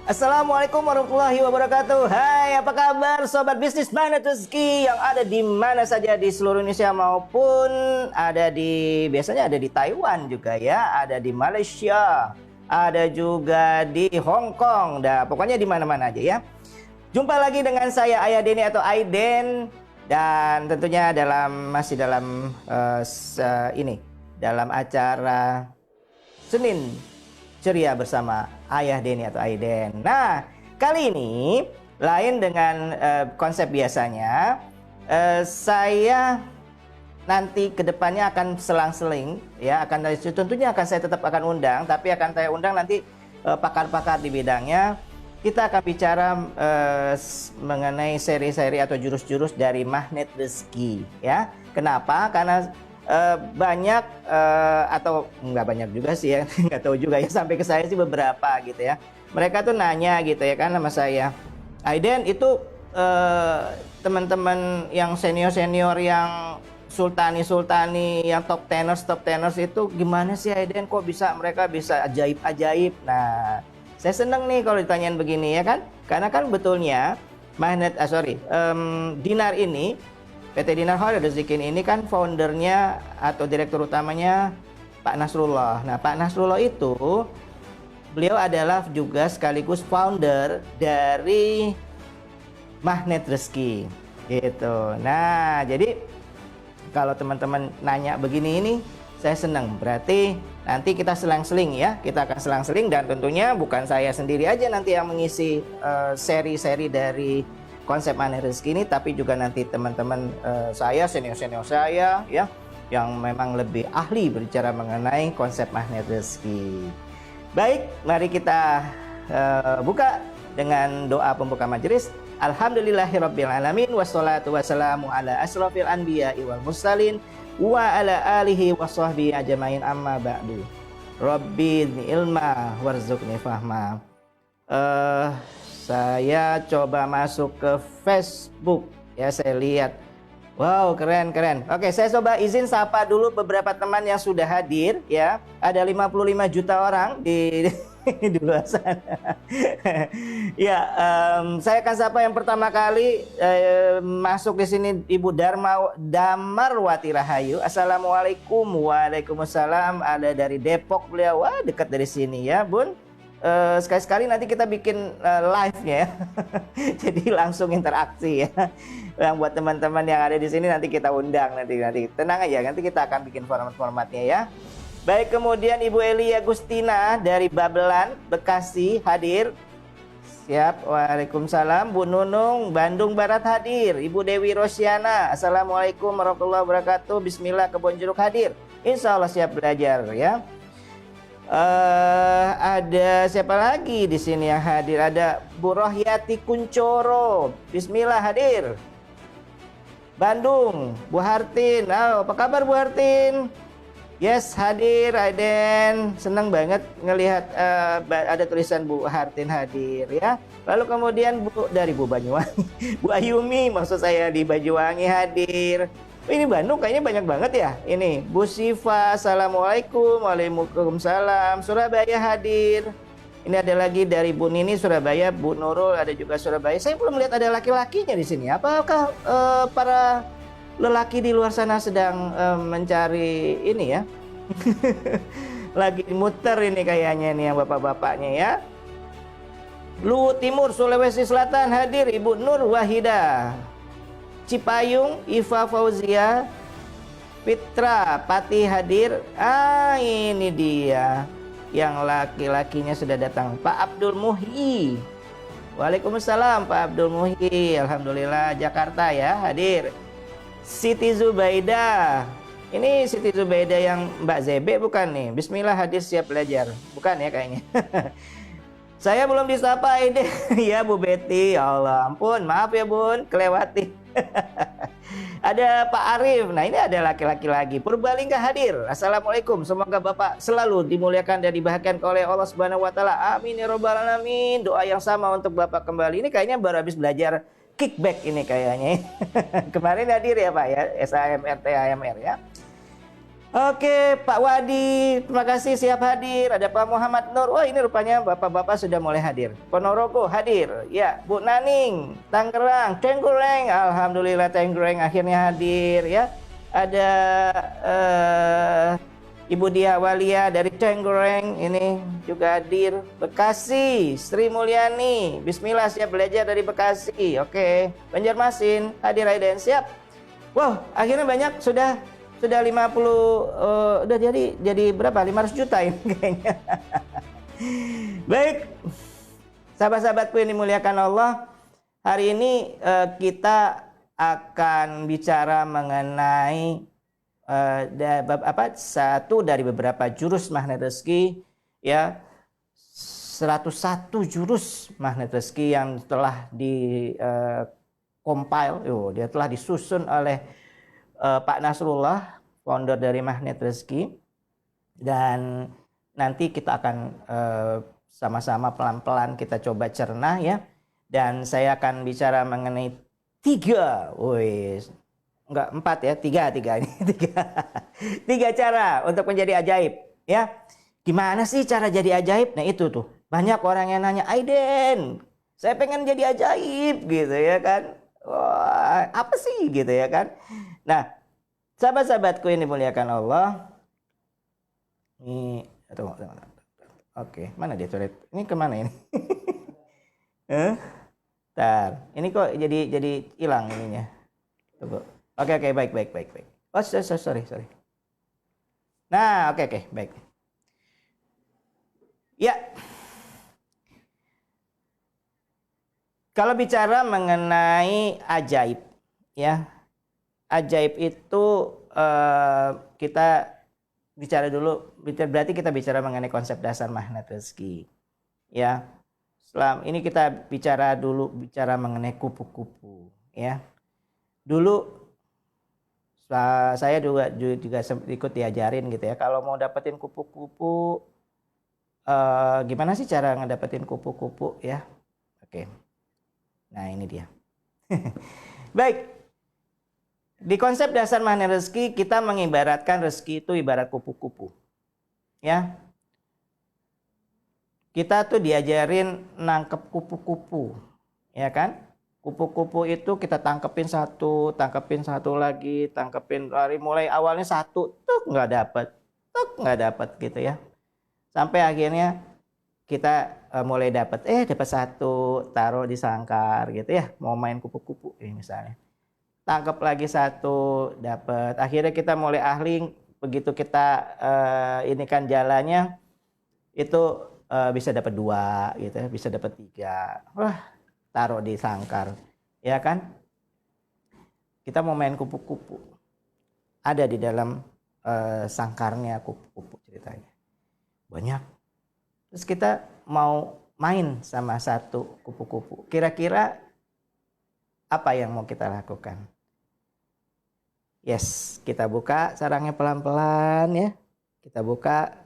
Assalamualaikum warahmatullahi wabarakatuh. Hai, apa kabar sobat bisnis Magnet Rezeki yang ada di mana saja di seluruh Indonesia maupun biasanya ada di Taiwan juga ya, ada di Malaysia, ada juga di Hong Kong. Dah, pokoknya di mana-mana aja ya. Jumpa lagi dengan saya Ayah Denny atau Aiden dan tentunya masih dalam dalam acara Senin Ceria bersama Ayah Denny atau Aiden. Nah, kali ini lain dengan konsep biasanya. Saya nanti kedepannya akan selang-seling, ya, tentunya saya tetap akan undang, tapi akan saya undang nanti pakar-pakar di bidangnya. Kita akan bicara mengenai seri-seri atau jurus-jurus dari Magnet Rezeki, ya. Kenapa? Karena banyak atau nggak banyak juga sih ya, nggak tahu juga ya, sampai ke saya sih beberapa gitu ya. Mereka tuh nanya gitu ya kan sama saya, Aiden itu teman-teman yang senior-senior yang sultani yang top tenors itu gimana sih Aiden, kok mereka bisa ajaib-ajaib. Nah, saya seneng nih kalau ditanyain begini ya kan, karena kan betulnya Dinar ini, PT Dinar Khairul Rezekin ini kan foundernya atau direktur utamanya Pak Nasrullah. Nah, Pak Nasrullah itu beliau adalah juga sekaligus founder dari Magnet Rezeki gitu. Nah, jadi kalau teman-teman nanya begini ini saya senang. Berarti nanti kita selang-seling ya. Kita akan selang-seling dan tentunya bukan saya sendiri aja nanti yang mengisi seri-seri dari konsep Magnet Rezeki ini, tapi juga nanti teman-teman saya, senior-senior saya ya, yang memang lebih ahli berbicara mengenai konsep Magnet Rezeki. Baik, mari kita buka dengan doa pembuka majelis. Alhamdulillahirabbil alamin wassalatu wassalamu ala asrofil anbiya'i wal mursalin wa ala alihi washabbihi ajmain amma ba'du. Rabbi ilma warzuqni fahma. Saya coba masuk ke Facebook ya, saya lihat. Wow, keren. Oke, saya coba izin sapa dulu beberapa teman yang sudah hadir ya. Ada 55 juta orang di di luar sana. Ya, saya akan sapa yang pertama kali masuk di sini Ibu Damarwati Rahayu. Assalamualaikum. Waalaikumsalam. Ada dari Depok beliau. Wah, dekat dari sini ya, Bun. Sekali-sekali nanti kita bikin live-nya ya. Jadi langsung interaksi ya. Yang buat teman-teman yang ada di sini nanti kita undang nanti tenang aja, nanti kita akan bikin format-formatnya ya. Baik, kemudian Ibu Eli Agustina dari Babelan, Bekasi hadir. Siap. Waalaikumsalam. Bu Nunung Bandung Barat hadir. Ibu Dewi Rosyana, Assalamualaikum warahmatullahi wabarakatuh. Bismillah, Kebon Jeruk hadir. Insya Allah siap belajar ya. Ada siapa lagi di sini yang hadir? Ada Bu Rohyati Kuncoro, Bismillah hadir. Bandung, Bu Hartin. Apa kabar Bu Hartin? Yes, hadir Aiden. Senang banget ngelihat ada tulisan Bu Hartin hadir ya. Lalu kemudian dari Bu Banyuwangi, Bu Ayumi maksud saya di Banyuwangi hadir. Ini Bandung kayaknya banyak banget ya. Ini Bu Siva, Assalamualaikum. Waalaikumsalam. Surabaya hadir. Ini ada lagi dari Bu Nini Surabaya, Bu Nurul ada juga Surabaya. Saya belum lihat ada laki-lakinya di sini. Apakah para lelaki di luar sana sedang mencari ini ya? Lagi muter ini kayaknya nih yang bapak-bapaknya ya. Luwu Timur Sulawesi Selatan hadir Ibu Nur Wahida. Cipayung, Iva Fauzia, Fitra Pati hadir. Ini dia yang laki-lakinya sudah datang, Pak Abdul Muhyi. Waalaikumsalam Pak Abdul Muhyi. Alhamdulillah, Jakarta ya hadir. Siti Zubaida. Ini Siti Zubaida yang Mbak Zebe bukan nih? Bismillah hadir siap belajar. Bukan ya kayaknya. Saya belum disapa ini. Ya Bu Betty, ya Allah ampun, maaf ya Bun, kelewati. Ada Pak Arif. Nah, ini ada laki-laki lagi. Purbalingga hadir. Assalamualaikum. Semoga Bapak selalu dimuliakan dan dibahagiakan oleh Allah Subhanahu wa taala. Amin ya rabbal alamin. Doa yang sama untuk Bapak kembali. Ini kayaknya baru habis belajar kickback ini kayaknya. Kemarin hadir ya Pak ya, SAMR TAMR ya. Oke, Pak Wadi, terima kasih siap hadir. Ada Pak Muhammad Nur. Wah, ini rupanya bapak-bapak sudah mulai hadir. Ponorogo hadir. Ya, Bu Naning, Tangerang, Tenggureng. Alhamdulillah Tenggureng akhirnya hadir ya. Ada Ibu Dia Walia dari Tenggureng ini juga hadir. Bekasi, Sri Mulyani. Bismillah siap belajar dari Bekasi. Oke, Banjarmasin hadir Aiden siap. Wow, akhirnya banyak sudah 50 udah jadi berapa? 500 juta ini kayaknya. Baik. Sahabat-sahabatku yang dimuliakan Allah, hari ini kita akan bicara mengenai satu dari beberapa jurus magnet rezeki ya. 101 jurus magnet rezeki yang telah di compile, dia telah disusun oleh Pak Nasrullah, founder dari Magnet Rezeki, dan nanti kita akan sama-sama pelan-pelan kita coba cerna ya. Dan saya akan bicara mengenai 3, enggak 4 ya, 3 ini 3 cara untuk menjadi ajaib ya. Gimana sih cara jadi ajaib? Nah itu tuh banyak orang yang nanya, Aiden, saya pengen jadi ajaib gitu ya kan. Wah, apa sih gitu ya kan. Nah, sahabat-sahabatku yang dimuliakan Allah, ini oke, mana dia coret? Ini kemana ini? Bentar, ini kok jadi hilang ininya. Tunggu. Oke, baik. Oh, sorry. Nah, oke, baik. Ya. Kalau bicara mengenai ajaib, ya. Ajaib itu kita bicara dulu, berarti kita bicara mengenai konsep dasar magnet rezeki. Ya. Ini kita bicara mengenai kupu-kupu, ya. Dulu saya juga ikut diajarin gitu ya. Kalau mau dapetin kupu-kupu, gimana sih cara ngedapetin kupu-kupu ya? Oke. Nah, ini dia. Baik. Di konsep dasar magnet rezeki kita mengibaratkan rezeki itu ibarat kupu-kupu. Ya. Kita tuh diajarin nangkep kupu-kupu. Ya kan? Kupu-kupu itu kita tangkepin satu lagi, dari mulai awalnya satu, nggak dapat gitu ya. Sampai akhirnya kita mulai dapat satu, taruh di sangkar gitu ya. Mau main kupu-kupu misalnya. Tangkap lagi satu, dapat. Akhirnya kita mulai ahli, begitu kita ini kan jalannya itu bisa dapat 2 gitu ya, bisa dapat 3. Wah, taruh di sangkar. Ya kan? Kita mau main kupu-kupu. Ada di dalam sangkarnya kupu-kupu ceritanya. Banyak. Terus kita mau main sama satu kupu-kupu. Kira-kira apa yang mau kita lakukan? Yes, kita buka sarangnya pelan-pelan ya. Kita buka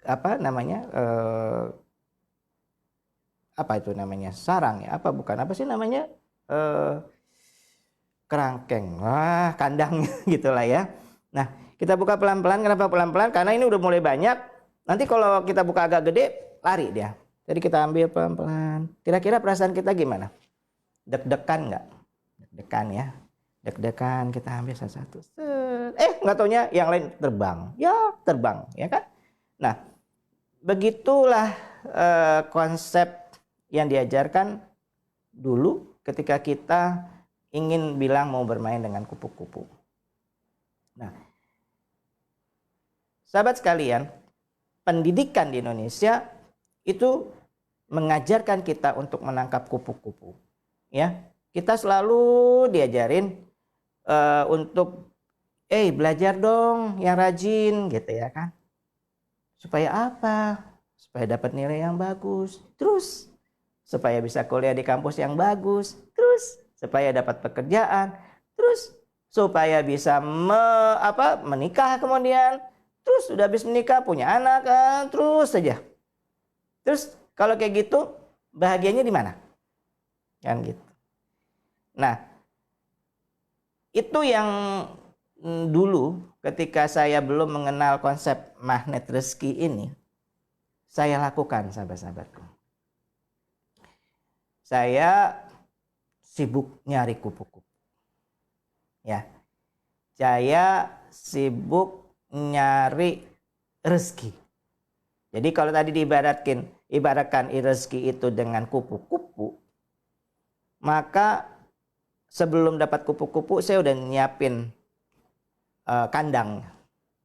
apa itu namanya? Sarang ya? Apa sih namanya? Kerangkeng. Wah, kandang gitulah ya. Nah, kita buka pelan-pelan. Kenapa pelan-pelan? Karena ini udah mulai banyak. Nanti kalau kita buka agak gede, lari dia. Jadi kita ambil pelan-pelan. Kira-kira perasaan kita gimana? Deg-degan nggak? Deg-degan ya. Deg-degan, kita ambil satu-satu. Nggak taunya yang lain terbang. Ya, terbang, ya kan? Nah, begitulah konsep yang diajarkan dulu ketika kita ingin bilang mau bermain dengan kupu-kupu. Nah, sahabat sekalian, pendidikan di Indonesia itu mengajarkan kita untuk menangkap kupu-kupu. Ya, kita selalu diajarin untuk belajar dong yang rajin gitu ya kan. Supaya apa? Supaya dapat nilai yang bagus. Terus supaya bisa kuliah di kampus yang bagus. Terus supaya dapat pekerjaan. Terus supaya bisa menikah kemudian. Terus udah habis menikah punya anak kan, terus saja. Terus kalau kayak gitu bahagianya di mana? Kan gitu. Nah, itu yang dulu ketika saya belum mengenal konsep magnet rezeki ini, saya lakukan, sahabat-sahabatku. Saya sibuk nyari kupu-kupu. Ya. Saya sibuk nyari rezeki. Jadi kalau tadi ibaratkan rezeki itu dengan kupu-kupu, maka sebelum dapat kupu-kupu saya udah nyiapin kandang.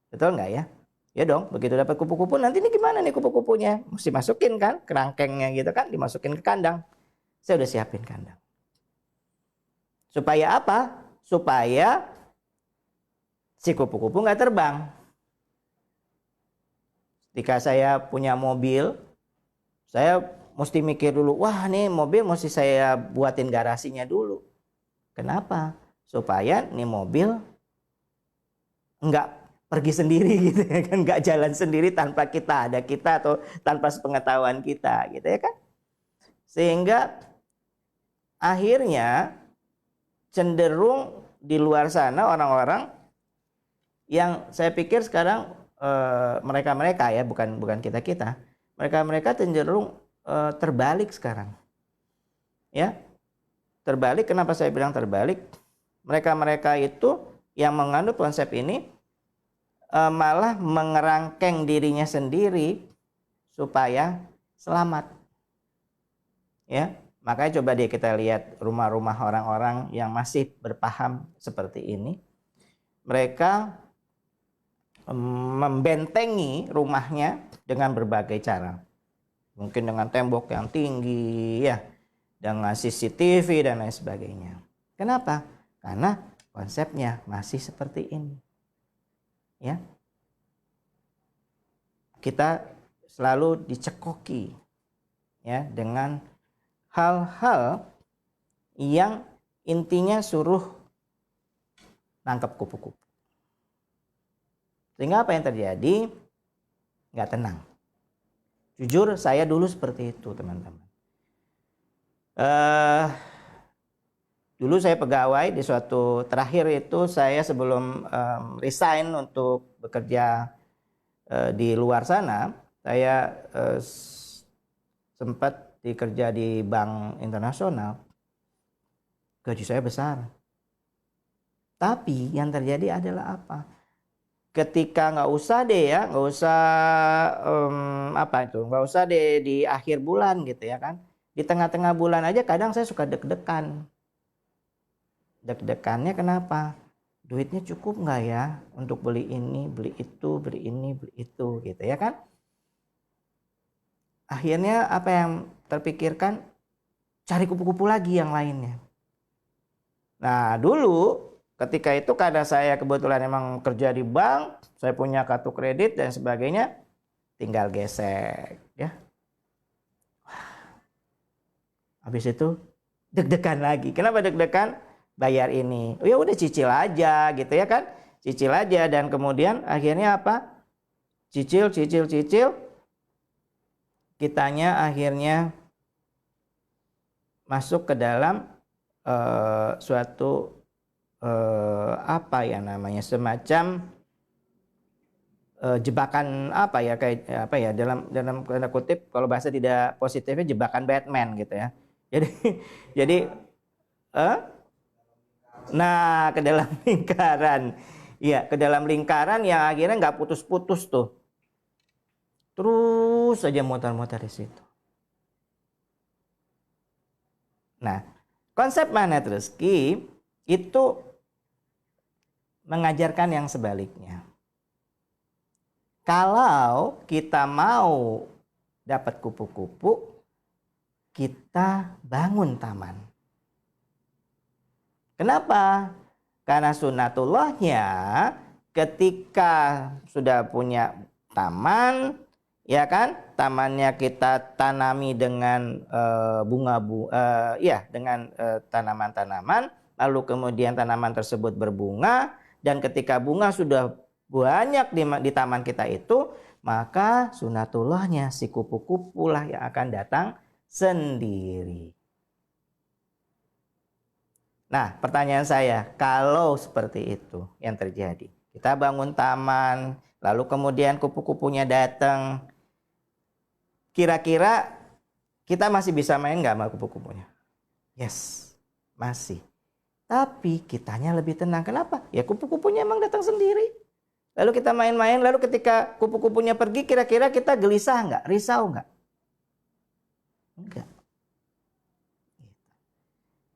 Betul nggak ya? Ya dong, begitu dapat kupu-kupu nanti ini gimana nih kupu-kupunya? Mesti masukin kan kerangkengnya gitu kan, dimasukin ke kandang. Saya udah siapin kandang. Supaya apa? Supaya si kupu-kupu nggak terbang. Ketika saya punya mobil, saya mesti mikir dulu, wah nih mobil mesti saya buatin garasinya dulu. Kenapa? Supaya nih mobil nggak pergi sendiri gitu ya kan, nggak jalan sendiri tanpa kita atau tanpa sepengetahuan kita gitu ya kan. Sehingga akhirnya cenderung di luar sana orang-orang yang saya pikir sekarang mereka ya, bukan kita, mereka cenderung terbalik sekarang ya. Terbalik, kenapa saya bilang terbalik? Mereka itu yang menganut konsep ini malah mengerangkeng dirinya sendiri supaya selamat. Ya, makanya coba deh kita lihat rumah-rumah orang-orang yang masih berpaham seperti ini. Mereka membentengi rumahnya dengan berbagai cara. Mungkin dengan tembok yang tinggi ya, dengan CCTV dan lain sebagainya. Kenapa? Karena konsepnya masih seperti ini. Ya. Kita selalu dicekoki ya dengan hal-hal yang intinya suruh nangkep kupu-kupu. Sehingga apa yang terjadi? Nggak tenang. Jujur saya dulu seperti itu, teman-teman. Dulu saya pegawai di suatu, terakhir itu saya sebelum resign untuk bekerja di luar sana, saya sempat dikerja di bank internasional. Gaji saya besar. Tapi yang terjadi adalah apa? Ketika nggak usah deh di akhir bulan gitu ya kan. Di tengah-tengah bulan aja kadang saya suka deg-degan. Deg-degannya kenapa? Duitnya cukup nggak ya untuk beli ini, beli itu, beli ini, beli itu gitu ya kan? Akhirnya apa yang terpikirkan? Cari kupu-kupu lagi yang lainnya. Nah dulu ketika itu karena saya kebetulan emang kerja di bank, saya punya kartu kredit dan sebagainya, tinggal gesek ya. Habis itu deg-degan lagi. Kenapa deg-degan? Bayar ini. Oh ya udah cicil aja gitu ya kan. Cicil aja dan kemudian akhirnya apa? Cicil. Kitanya akhirnya masuk ke dalam suatu apa ya namanya, semacam jebakan apa ya, kayak apa ya, dalam tanda kutip kalau bahasa tidak positifnya jebakan Batman gitu ya. Jadi nah ke dalam lingkaran. Iya, ke dalam lingkaran yang akhirnya nggak putus-putus tuh. Terus saja muter-muter di situ. Nah, konsep magnet rezeki itu mengajarkan yang sebaliknya. Kalau kita mau dapat kupu-kupu, kita bangun taman. Kenapa? Karena sunatullahnya ketika sudah punya taman, ya kan? Tamannya kita tanami dengan dengan tanaman-tanaman, lalu kemudian tanaman tersebut berbunga, dan ketika bunga sudah banyak di taman kita itu, maka sunatullahnya si kupu-kupu lah yang akan datang sendiri. Nah, pertanyaan saya, kalau seperti itu yang terjadi, kita bangun taman, lalu kemudian kupu-kupunya datang, kira-kira kita masih bisa main nggak sama kupu-kupunya? Yes, masih. Tapi kitanya lebih tenang. Kenapa? Ya kupu-kupunya emang datang sendiri. Lalu kita main-main, lalu ketika kupu-kupunya pergi, kira-kira kita gelisah nggak? Risau nggak? Enggak.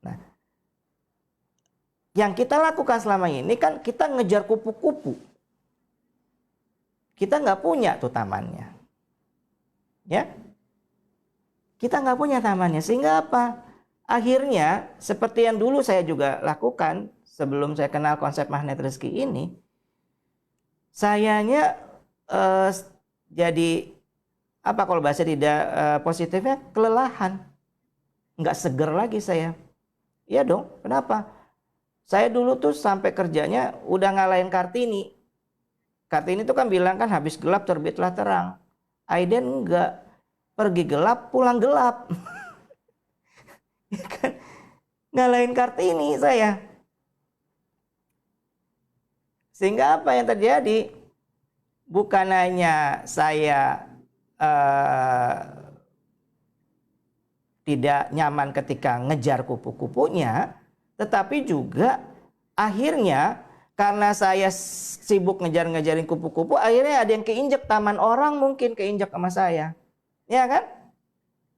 Nah, yang kita lakukan selama ini kan kita ngejar kupu-kupu. Kita nggak punya tuh tamannya. Ya, kita nggak punya tamannya. Sehingga apa? Akhirnya, seperti yang dulu saya juga lakukan sebelum saya kenal konsep magnet rezeki ini, sayanya jadi apa kalau bahasa tidak positifnya, kelelahan, nggak seger lagi saya. Iya dong, kenapa? Saya dulu tuh sampai kerjanya udah ngalahin Kartini. Kartini tuh kan bilang kan habis gelap terbitlah terang. Aiden enggak, pergi gelap pulang gelap. Ya kan? Ngalahin Kartini saya. Sehingga apa yang terjadi? Bukan hanya saya tidak nyaman ketika ngejar kupu-kupunya, tetapi juga akhirnya karena saya sibuk ngejar-ngejarin kupu-kupu, akhirnya ada yang keinjek taman orang, mungkin keinjek sama saya. Ya kan?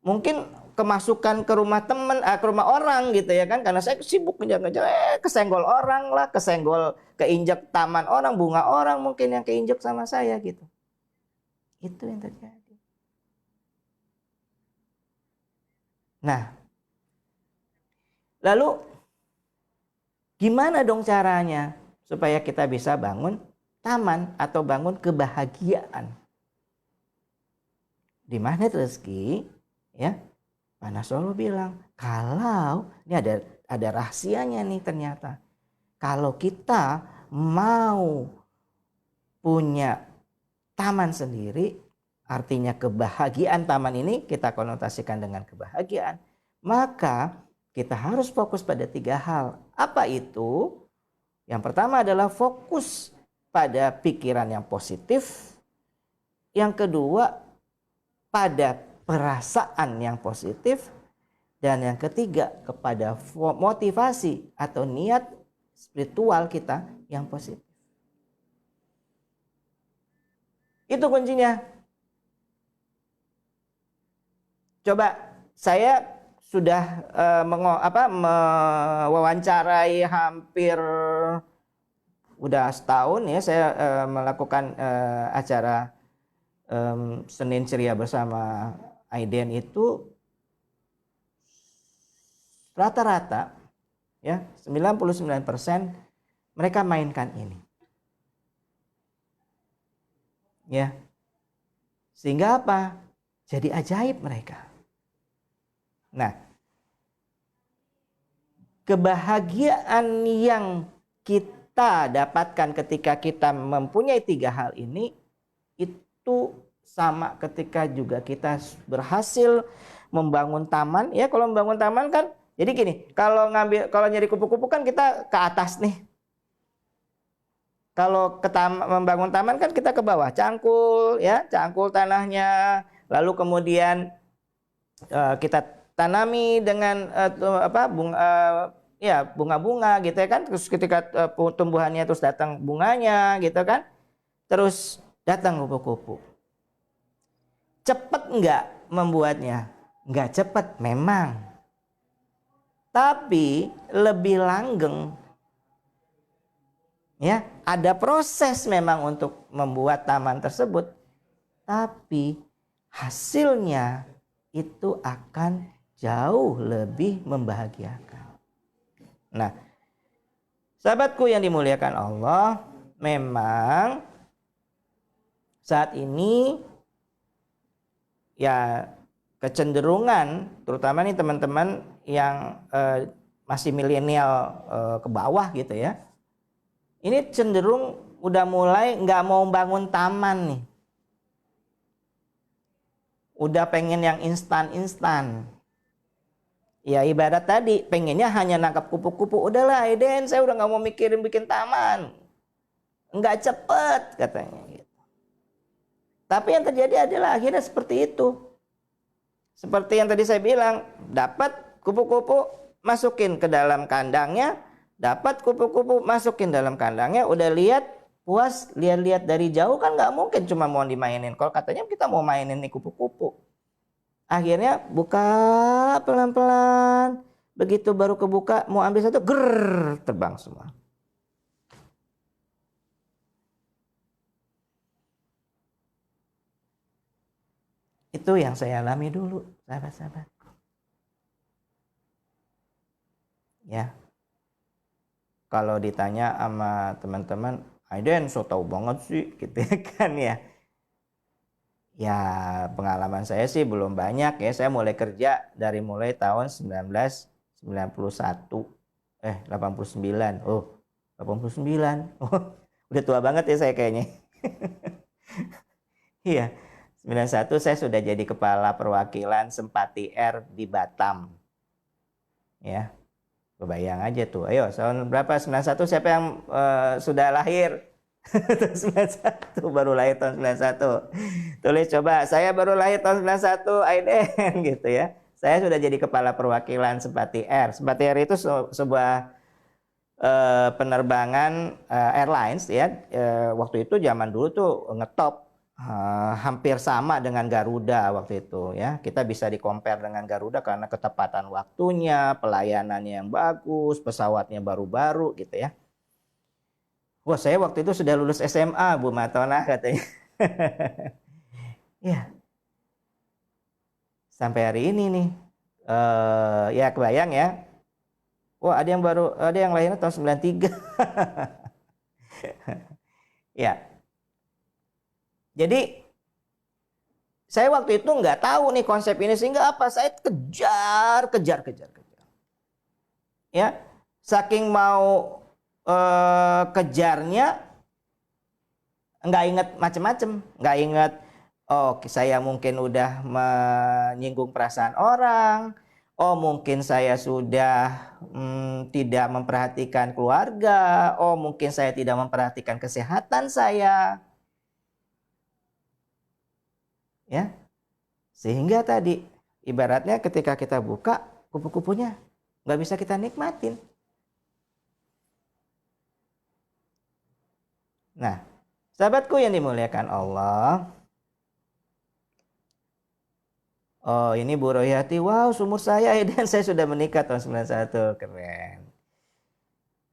Mungkin kemasukan ke rumah teman, ke rumah orang gitu ya kan, karena saya sibuk ngejar-ngejar, kesenggol orang lah, kesenggol, keinjek taman orang, bunga orang mungkin yang keinjek sama saya gitu. Itu yang terjadi. Nah, lalu gimana dong caranya supaya kita bisa bangun taman atau bangun kebahagiaan? Di magnet rezeki, ya, Pak Nasrullah bilang, kalau ini ada rahasianya nih ternyata. Kalau kita mau punya taman sendiri, artinya kebahagiaan taman ini kita konotasikan dengan kebahagiaan, maka kita harus fokus pada 3 hal. Apa itu? Yang pertama adalah fokus pada pikiran yang positif. Yang kedua, pada perasaan yang positif. Dan yang ketiga, kepada motivasi atau niat spiritual kita yang positif. Itu kuncinya. Coba saya sudah mewawancarai hampir udah setahun ya, saya melakukan acara Senin Ceria bersama Aiden itu rata-rata ya 99% mereka mainkan ini. Ya. Sehingga apa? Jadi ajaib mereka. Nah, kebahagiaan yang kita dapatkan ketika kita mempunyai 3 hal ini itu sama ketika juga kita berhasil membangun taman. Ya, kalau membangun taman kan jadi gini, kalau nyari kupu-kupu kan kita ke atas nih. Kalau membangun taman kan kita ke bawah, cangkul ya, cangkul tanahnya, lalu kemudian kita tanami dengan bunga-bunga gitu ya kan, terus ketika tumbuhannya terus datang bunganya gitu kan, terus datang kupu-kupu. Cepat enggak membuatnya? Enggak cepat memang, tapi lebih langgeng ya. Ada proses memang untuk membuat taman tersebut, tapi hasilnya itu akan jauh lebih membahagiakan. Nah, sahabatku yang dimuliakan Allah, memang saat ini ya kecenderungan, terutama nih teman-teman yang masih milenial ke bawah gitu ya, ini cenderung udah mulai nggak mau bangun taman nih. Udah pengen yang instan-instan. Ya ibarat tadi, pengennya hanya nangkap kupu-kupu. Udahlah Aiden, saya udah nggak mau mikirin bikin taman. Nggak cepet katanya. Tapi yang terjadi adalah akhirnya seperti itu. Seperti yang tadi saya bilang, dapat kupu-kupu, masukin ke dalam kandangnya. Dapat kupu-kupu, masukin dalam kandangnya. Udah lihat, puas, lihat-lihat dari jauh kan nggak mungkin cuma mau dimainin. Kalau katanya kita mau mainin nih kupu-kupu. Akhirnya buka pelan-pelan. Begitu baru kebuka, mau ambil satu, grrr, terbang semua. Itu yang saya alami dulu, sahabat-sahabat. Ya, kalau ditanya sama teman-teman, Aiden so tau banget sih, gitu kan ya. Ya, pengalaman saya sih belum banyak ya. Saya mulai kerja dari mulai tahun 1991. 89. Oh, 89. Oh, udah tua banget ya saya kayaknya. Iya. 91 saya sudah jadi kepala perwakilan Sempati R di Batam. Ya. Kebayang aja tuh. Ayo, tahun berapa? 91 siapa yang sudah lahir? Tahun 91, baru lahir tahun 91. Tulis coba, saya baru lahir tahun 91, Aiden gitu ya. Saya sudah jadi kepala perwakilan Sempati R. Sempati R itu sebuah penerbangan airlines ya. Waktu itu zaman dulu tuh ngetop, hampir sama dengan Garuda waktu itu ya. Kita bisa di-compare dengan Garuda karena ketepatan waktunya, pelayanannya yang bagus, pesawatnya baru-baru gitu ya. Wah, saya waktu itu sudah lulus SMA, Bu Matona katanya. Ya, sampai hari ini nih. Ya kebayang ya. Wah, ada yang lahirnya tahun 93. Ya. Jadi saya waktu itu nggak tahu nih konsep ini, sehingga apa? Saya kejar. Ya, saking mau kejarnya, nggak inget macem-macem, nggak inget. Oh, saya mungkin udah menyinggung perasaan orang. Oh, mungkin saya sudah tidak memperhatikan keluarga. Oh, mungkin saya tidak memperhatikan kesehatan saya. Ya, sehingga tadi ibaratnya ketika kita buka kupu-kupunya nggak bisa kita nikmatin. Nah, sahabatku yang dimuliakan Allah. Oh, ini Bu Royati. Wow, sumur saya dan saya sudah menikah tahun 91. Keren.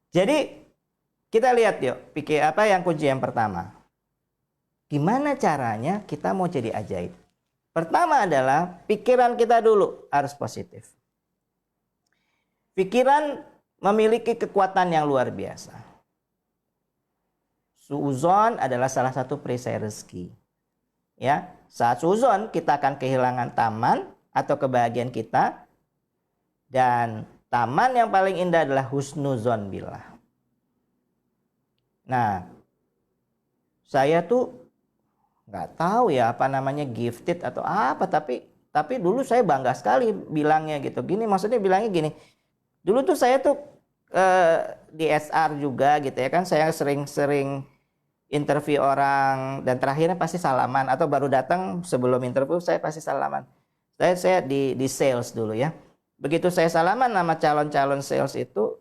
Jadi kita lihat yuk, pikir apa yang kunci yang pertama. Gimana caranya kita mau jadi ajaib? Pertama adalah pikiran kita dulu harus positif. Pikiran memiliki kekuatan yang luar biasa. Suuzon adalah salah satu perisai rezeki. Ya, saat suuzon kita akan kehilangan taman atau kebahagiaan kita, dan taman yang paling indah adalah husnuzon billah. Nah, saya tuh nggak tahu ya apa namanya gifted atau apa, tapi dulu saya bangga sekali bilangnya gitu. Gini, maksudnya bilangnya gini. Dulu tuh saya tuh di SR juga gitu ya kan, saya sering-sering interview orang dan terakhirnya pasti salaman, atau baru datang sebelum interview saya pasti salaman. Saya di sales dulu ya. Begitu saya salaman sama calon-calon sales itu,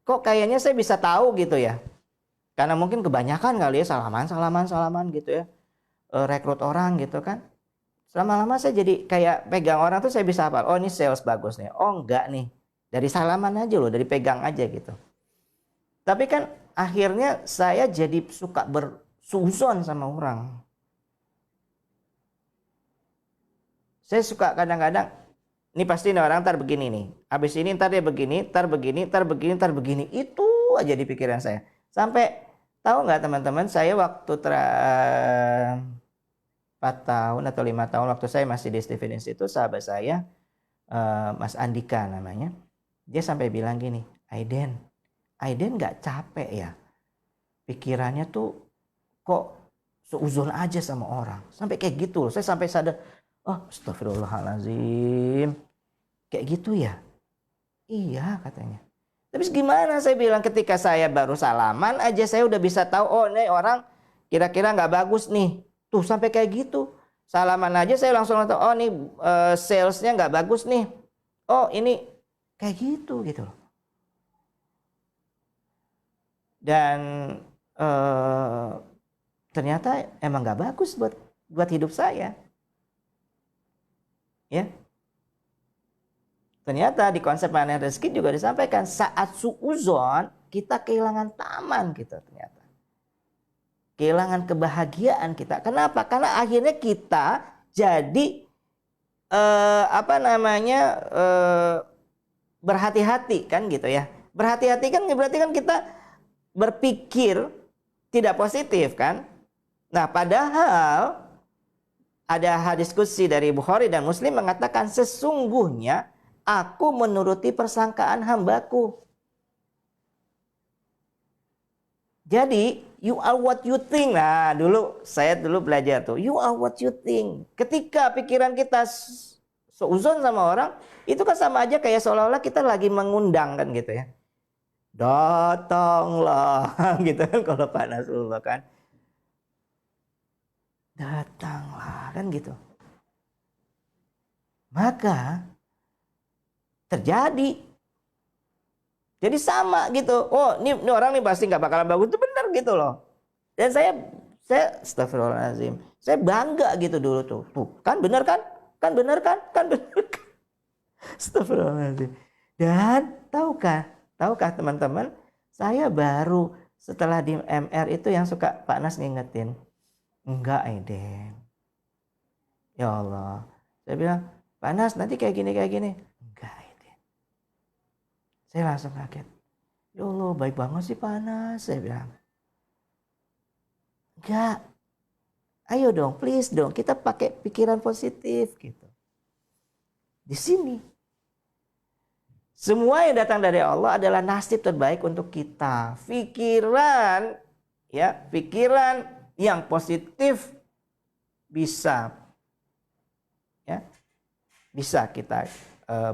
kok kayaknya saya bisa tahu gitu ya. Karena mungkin kebanyakan kali ya salaman gitu ya. Rekrut orang gitu kan. Lama-lama saya jadi kayak pegang orang tuh saya bisa hafal. Oh, ini sales bagus nih. Oh, enggak nih. Dari salaman aja loh, dari pegang aja gitu. Tapi kan akhirnya saya jadi suka bersuzon sama orang. Saya suka kadang-kadang, ini pasti nih orang ntar begini nih. Habis ini ntar dia begini, ntar begini, ntar begini, ntar begini. Itu aja di pikiran saya. Sampai tahu nggak teman-teman, saya waktu 4 tahun atau 5 tahun waktu saya masih di Steven Institute, sahabat saya, Mas Andika namanya, dia sampai bilang gini, Aiden nggak capek ya? Pikirannya tuh kok seuzon aja sama orang. Sampai kayak gitu. Saya sampai sadar, oh astagfirullahaladzim. Kayak gitu ya? Iya katanya. Tapi gimana, saya bilang, ketika saya baru salaman aja saya udah bisa tahu, oh ini orang kira-kira nggak bagus nih. Tuh sampai kayak gitu. Salaman aja saya langsung tahu, oh ini salesnya nggak bagus nih. Oh ini kayak gitu loh. Dan ternyata emang nggak bagus buat hidup saya. Ya. Ternyata di konsep panen rezeki juga disampaikan, saat suuzon kita kehilangan taman kita ternyata. Kehilangan kebahagiaan kita. Kenapa? Karena akhirnya kita jadi berhati-hati kan gitu ya. Berhati-hati kan berarti kan kita berpikir tidak positif kan. Nah, padahal ada hadis qudsi dari Bukhari dan Muslim mengatakan, sesungguhnya aku menuruti persangkaan hambaku. Jadi, you are what you think. Nah, saya dulu belajar tuh. You are what you think. Ketika pikiran kita seuzon sama orang, itu kan sama aja kayak seolah-olah kita lagi mengundang kan gitu ya. Datanglah gitu kan kalau Pak Nasrullah kan. Datanglah kan gitu. Maka terjadi. Jadi sama gitu. Oh, ini orang nih pasti nggak bakalan bagus. Itu benar gitu loh. Dan saya astagfirullahaladzim. Saya bangga gitu dulu tuh. Tuh, kan benar kan? Kan benar kan? Kan benar kan? Astagfirullahaladzim. Dan tahukah teman-teman, saya baru setelah di MR itu yang suka Pak Nas ngingetin. Enggak, Aiden. Ya Allah. Saya bilang, Pak Nas nanti kayak gini. Enggak, Aiden. Saya langsung kaget. Ya Allah, baik banget sih Pak Nas. Saya bilang. Enggak. Ayo dong, please dong. Kita pakai pikiran positif gitu. Di sini. Semua yang datang dari Allah adalah nasib terbaik untuk kita. Pikiran yang positif bisa kita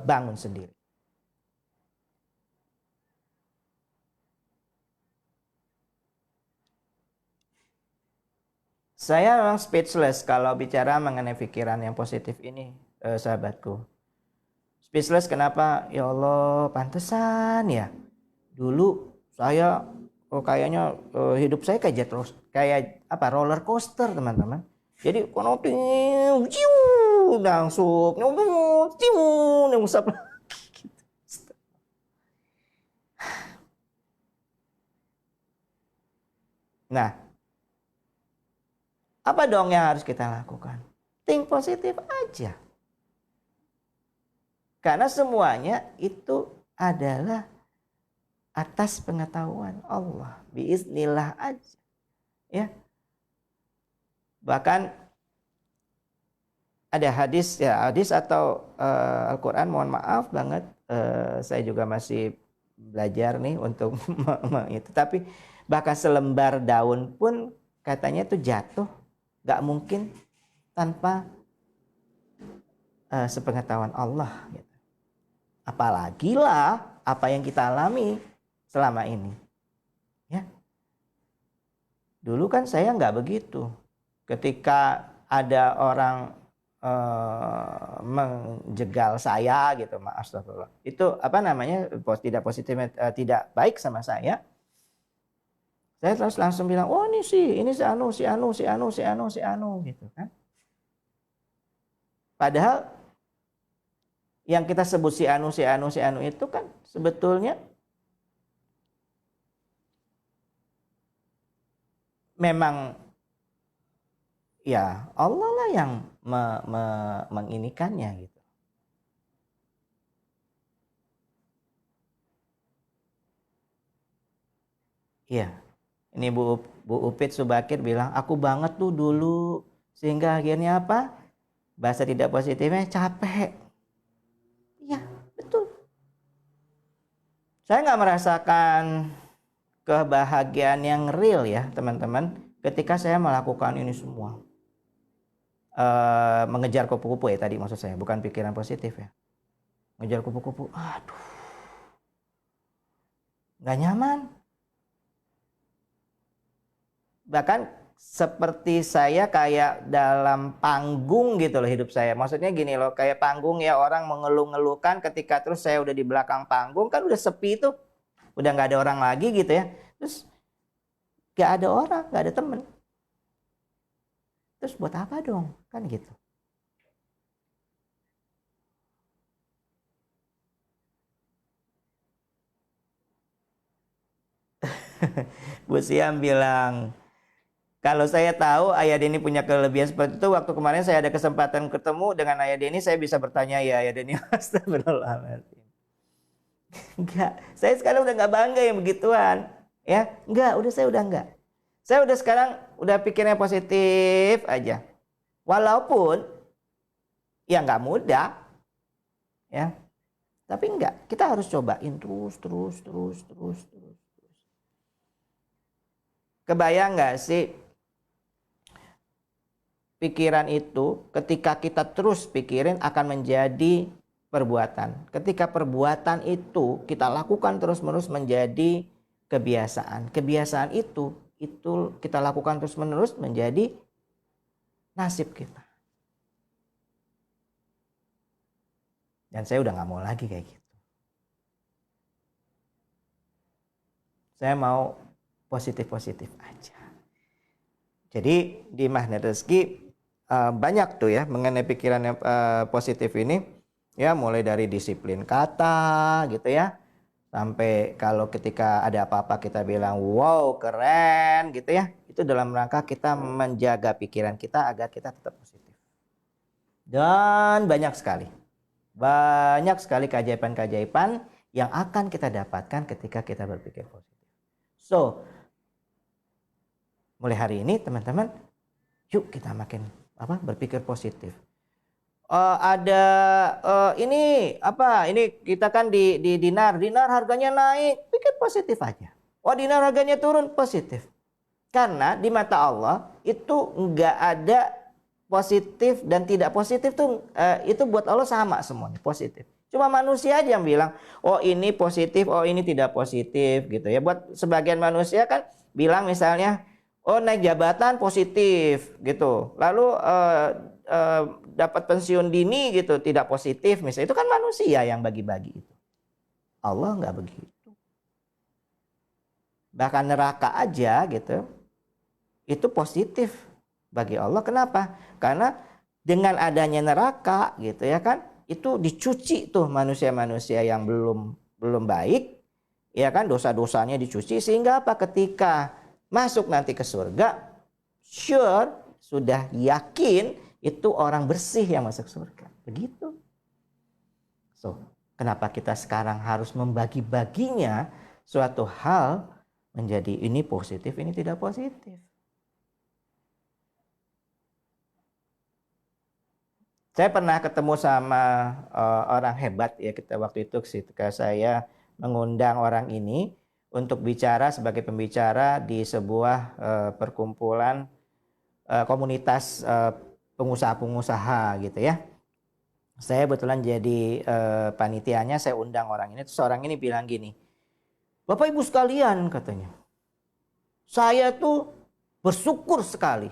bangun sendiri. Saya memang speechless kalau bicara mengenai pikiran yang positif ini, sahabatku. Speechless kenapa? Ya Allah, pantesan ya. Dulu saya kayaknya hidup saya kayak roller coaster, teman-teman. Jadi kono langsung Nah, apa dong yang harus kita lakukan? Think positif aja. Karena semuanya itu adalah atas pengetahuan Allah. Biiznillah aja. Ya. Bahkan ada hadis atau Al-Quran, mohon maaf banget, saya juga masih belajar nih untuk itu. Tapi bahkan selembar daun pun katanya itu jatuh, gak mungkin tanpa sepengetahuan Allah. Gitu. Apalagi lah apa yang kita alami selama ini. Ya. Dulu kan saya nggak begitu. Ketika ada orang menjegal saya gitu, maaf, astagfirullah. Itu tidak positif, tidak baik sama saya. Saya terus langsung bilang, oh ini si anu gitu kan. Padahal yang kita sebut si anu itu kan sebetulnya memang ya Allah lah yang menginikannya gitu. Iya. Ini Bu Upit Subakir bilang, aku banget tuh dulu, sehingga akhirnya apa? Bahasa tidak positifnya capek. Iya, betul. Saya nggak merasakan kebahagiaan yang real ya teman-teman ketika saya melakukan ini semua. Mengejar kupu-kupu ya tadi maksud saya, bukan pikiran positif ya. ngejar kupu-kupu, aduh, nggak nyaman. Bahkan seperti saya kayak dalam panggung gitu loh hidup saya. Maksudnya gini loh, kayak panggung ya, orang mengeluh-ngeluhkan ketika terus saya udah di belakang panggung, kan udah sepi tuh. Udah nggak ada orang lagi gitu ya. Terus nggak ada orang, nggak ada temen. Terus buat apa dong? Kan gitu. Bu Siam bilang, kalau saya tahu Ayah Denny punya kelebihan seperti itu, waktu kemarin saya ada kesempatan ketemu dengan Ayah Denny, saya bisa bertanya, ya Ayah Denny, astagfirullahaladzim. Enggak, saya sekarang udah nggak bangga yang begituan. Ya, enggak, saya udah enggak. Saya udah sekarang udah pikirnya positif aja. Walaupun ya nggak mudah, ya. Tapi enggak, kita harus cobain terus. Kebayang nggak sih pikiran itu ketika kita terus pikirin akan menjadi perbuatan. Ketika perbuatan itu kita lakukan terus-menerus menjadi kebiasaan. Kebiasaan itu kita lakukan terus-menerus menjadi nasib kita. Dan saya udah nggak mau lagi kayak gitu. Saya mau positif-positif aja. Jadi di Magnet Rezeki banyak tuh ya mengenai pikiran yang positif ini. Ya mulai dari disiplin kata gitu ya. Sampai kalau ketika ada apa-apa kita bilang wow keren gitu ya. Itu dalam rangka kita menjaga pikiran kita agar kita tetap positif. Dan banyak sekali keajaiban-keajaiban yang akan kita dapatkan ketika kita berpikir positif. So, mulai hari ini teman-teman, yuk kita makin berpikir positif. Ini kita kan di dinar harganya naik, pikir positif aja. Oh, dinar harganya turun, positif. Karena di mata Allah itu enggak ada positif dan tidak positif tuh, itu buat Allah sama semuanya, positif. Cuma manusia aja yang bilang, oh ini positif, oh ini tidak positif gitu ya. Buat sebagian manusia kan bilang misalnya, oh naik jabatan positif gitu. Lalu dapat pensiun dini gitu tidak positif misalnya. Itu kan manusia yang bagi-bagi itu. Allah nggak begitu. Bahkan neraka aja gitu, itu positif bagi Allah. Kenapa? Karena dengan adanya neraka gitu ya kan, itu dicuci tuh manusia-manusia yang belum baik, ya kan, dosa-dosanya dicuci sehingga apa? Ketika masuk nanti ke surga, sure, sudah yakin itu orang bersih yang masuk surga. Begitu. So, kenapa kita sekarang harus membagi-baginya suatu hal menjadi ini positif, ini tidak positif? Saya pernah ketemu sama orang hebat ya waktu itu ketika saya mengundang orang ini untuk bicara sebagai pembicara di sebuah perkumpulan komunitas pengusaha-pengusaha gitu ya. Saya kebetulan jadi panitianya, saya undang orang ini. Terus orang ini bilang gini, Bapak Ibu sekalian katanya, saya tuh bersyukur sekali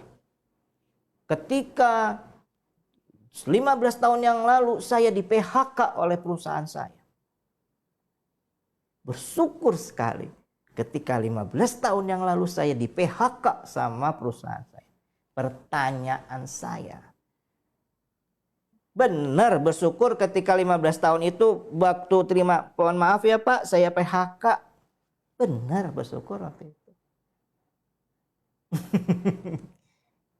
ketika 15 tahun yang lalu saya di PHK oleh perusahaan saya. Bersyukur sekali ketika 15 tahun yang lalu saya di PHK sama perusahaan saya. Pertanyaan saya, benar bersyukur ketika 15 tahun itu waktu terima, mohon maaf ya Pak, saya PHK. Benar bersyukur waktu itu.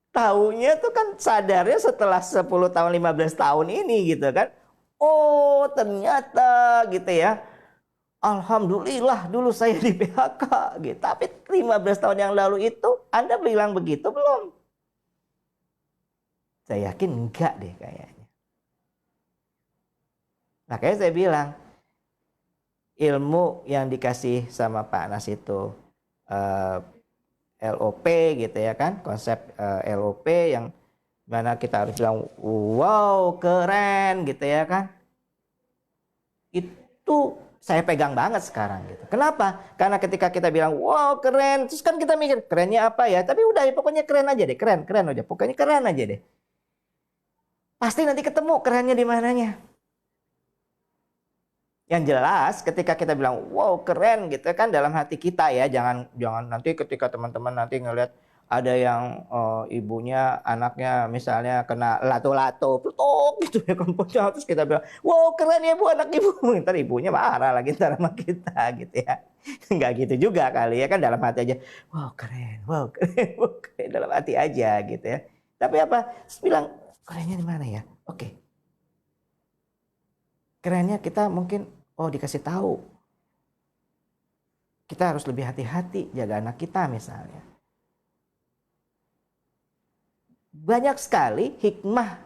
Taunya tuh kan sadarnya setelah 10 tahun 15 tahun ini gitu kan. Oh ternyata gitu ya, alhamdulillah dulu saya di PHK gitu. Tapi 15 tahun yang lalu itu Anda bilang begitu belum? Saya yakin enggak deh kayaknya. Makanya saya bilang, ilmu yang dikasih sama Pak Anas itu LOP gitu ya kan, konsep LOP yang mana kita harus bilang wow keren gitu ya kan. Itu saya pegang banget sekarang gitu. Kenapa? Karena ketika kita bilang, wow keren, terus kan kita mikir, kerennya apa ya? Tapi udah ya pokoknya keren aja deh, keren aja. Pokoknya keren aja deh. Pasti nanti ketemu kerennya di mananya. Yang jelas ketika kita bilang, wow keren gitu kan dalam hati kita ya. Jangan nanti ketika teman-teman nanti ngelihat ada yang ibunya anaknya misalnya kena lato-lato pletok gitu ya kompotnya, terus kita bilang wow keren ya bu anak ibu, ntar ibunya marah lagi ntar sama kita gitu ya. Nggak gitu juga kali ya kan, dalam hati aja wow keren wow keren dalam hati aja gitu ya. Tapi apa, terus bilang kerennya di mana ya? Oke, kerennya kita mungkin dikasih tahu kita harus lebih hati-hati jaga anak kita misalnya. Banyak sekali hikmah.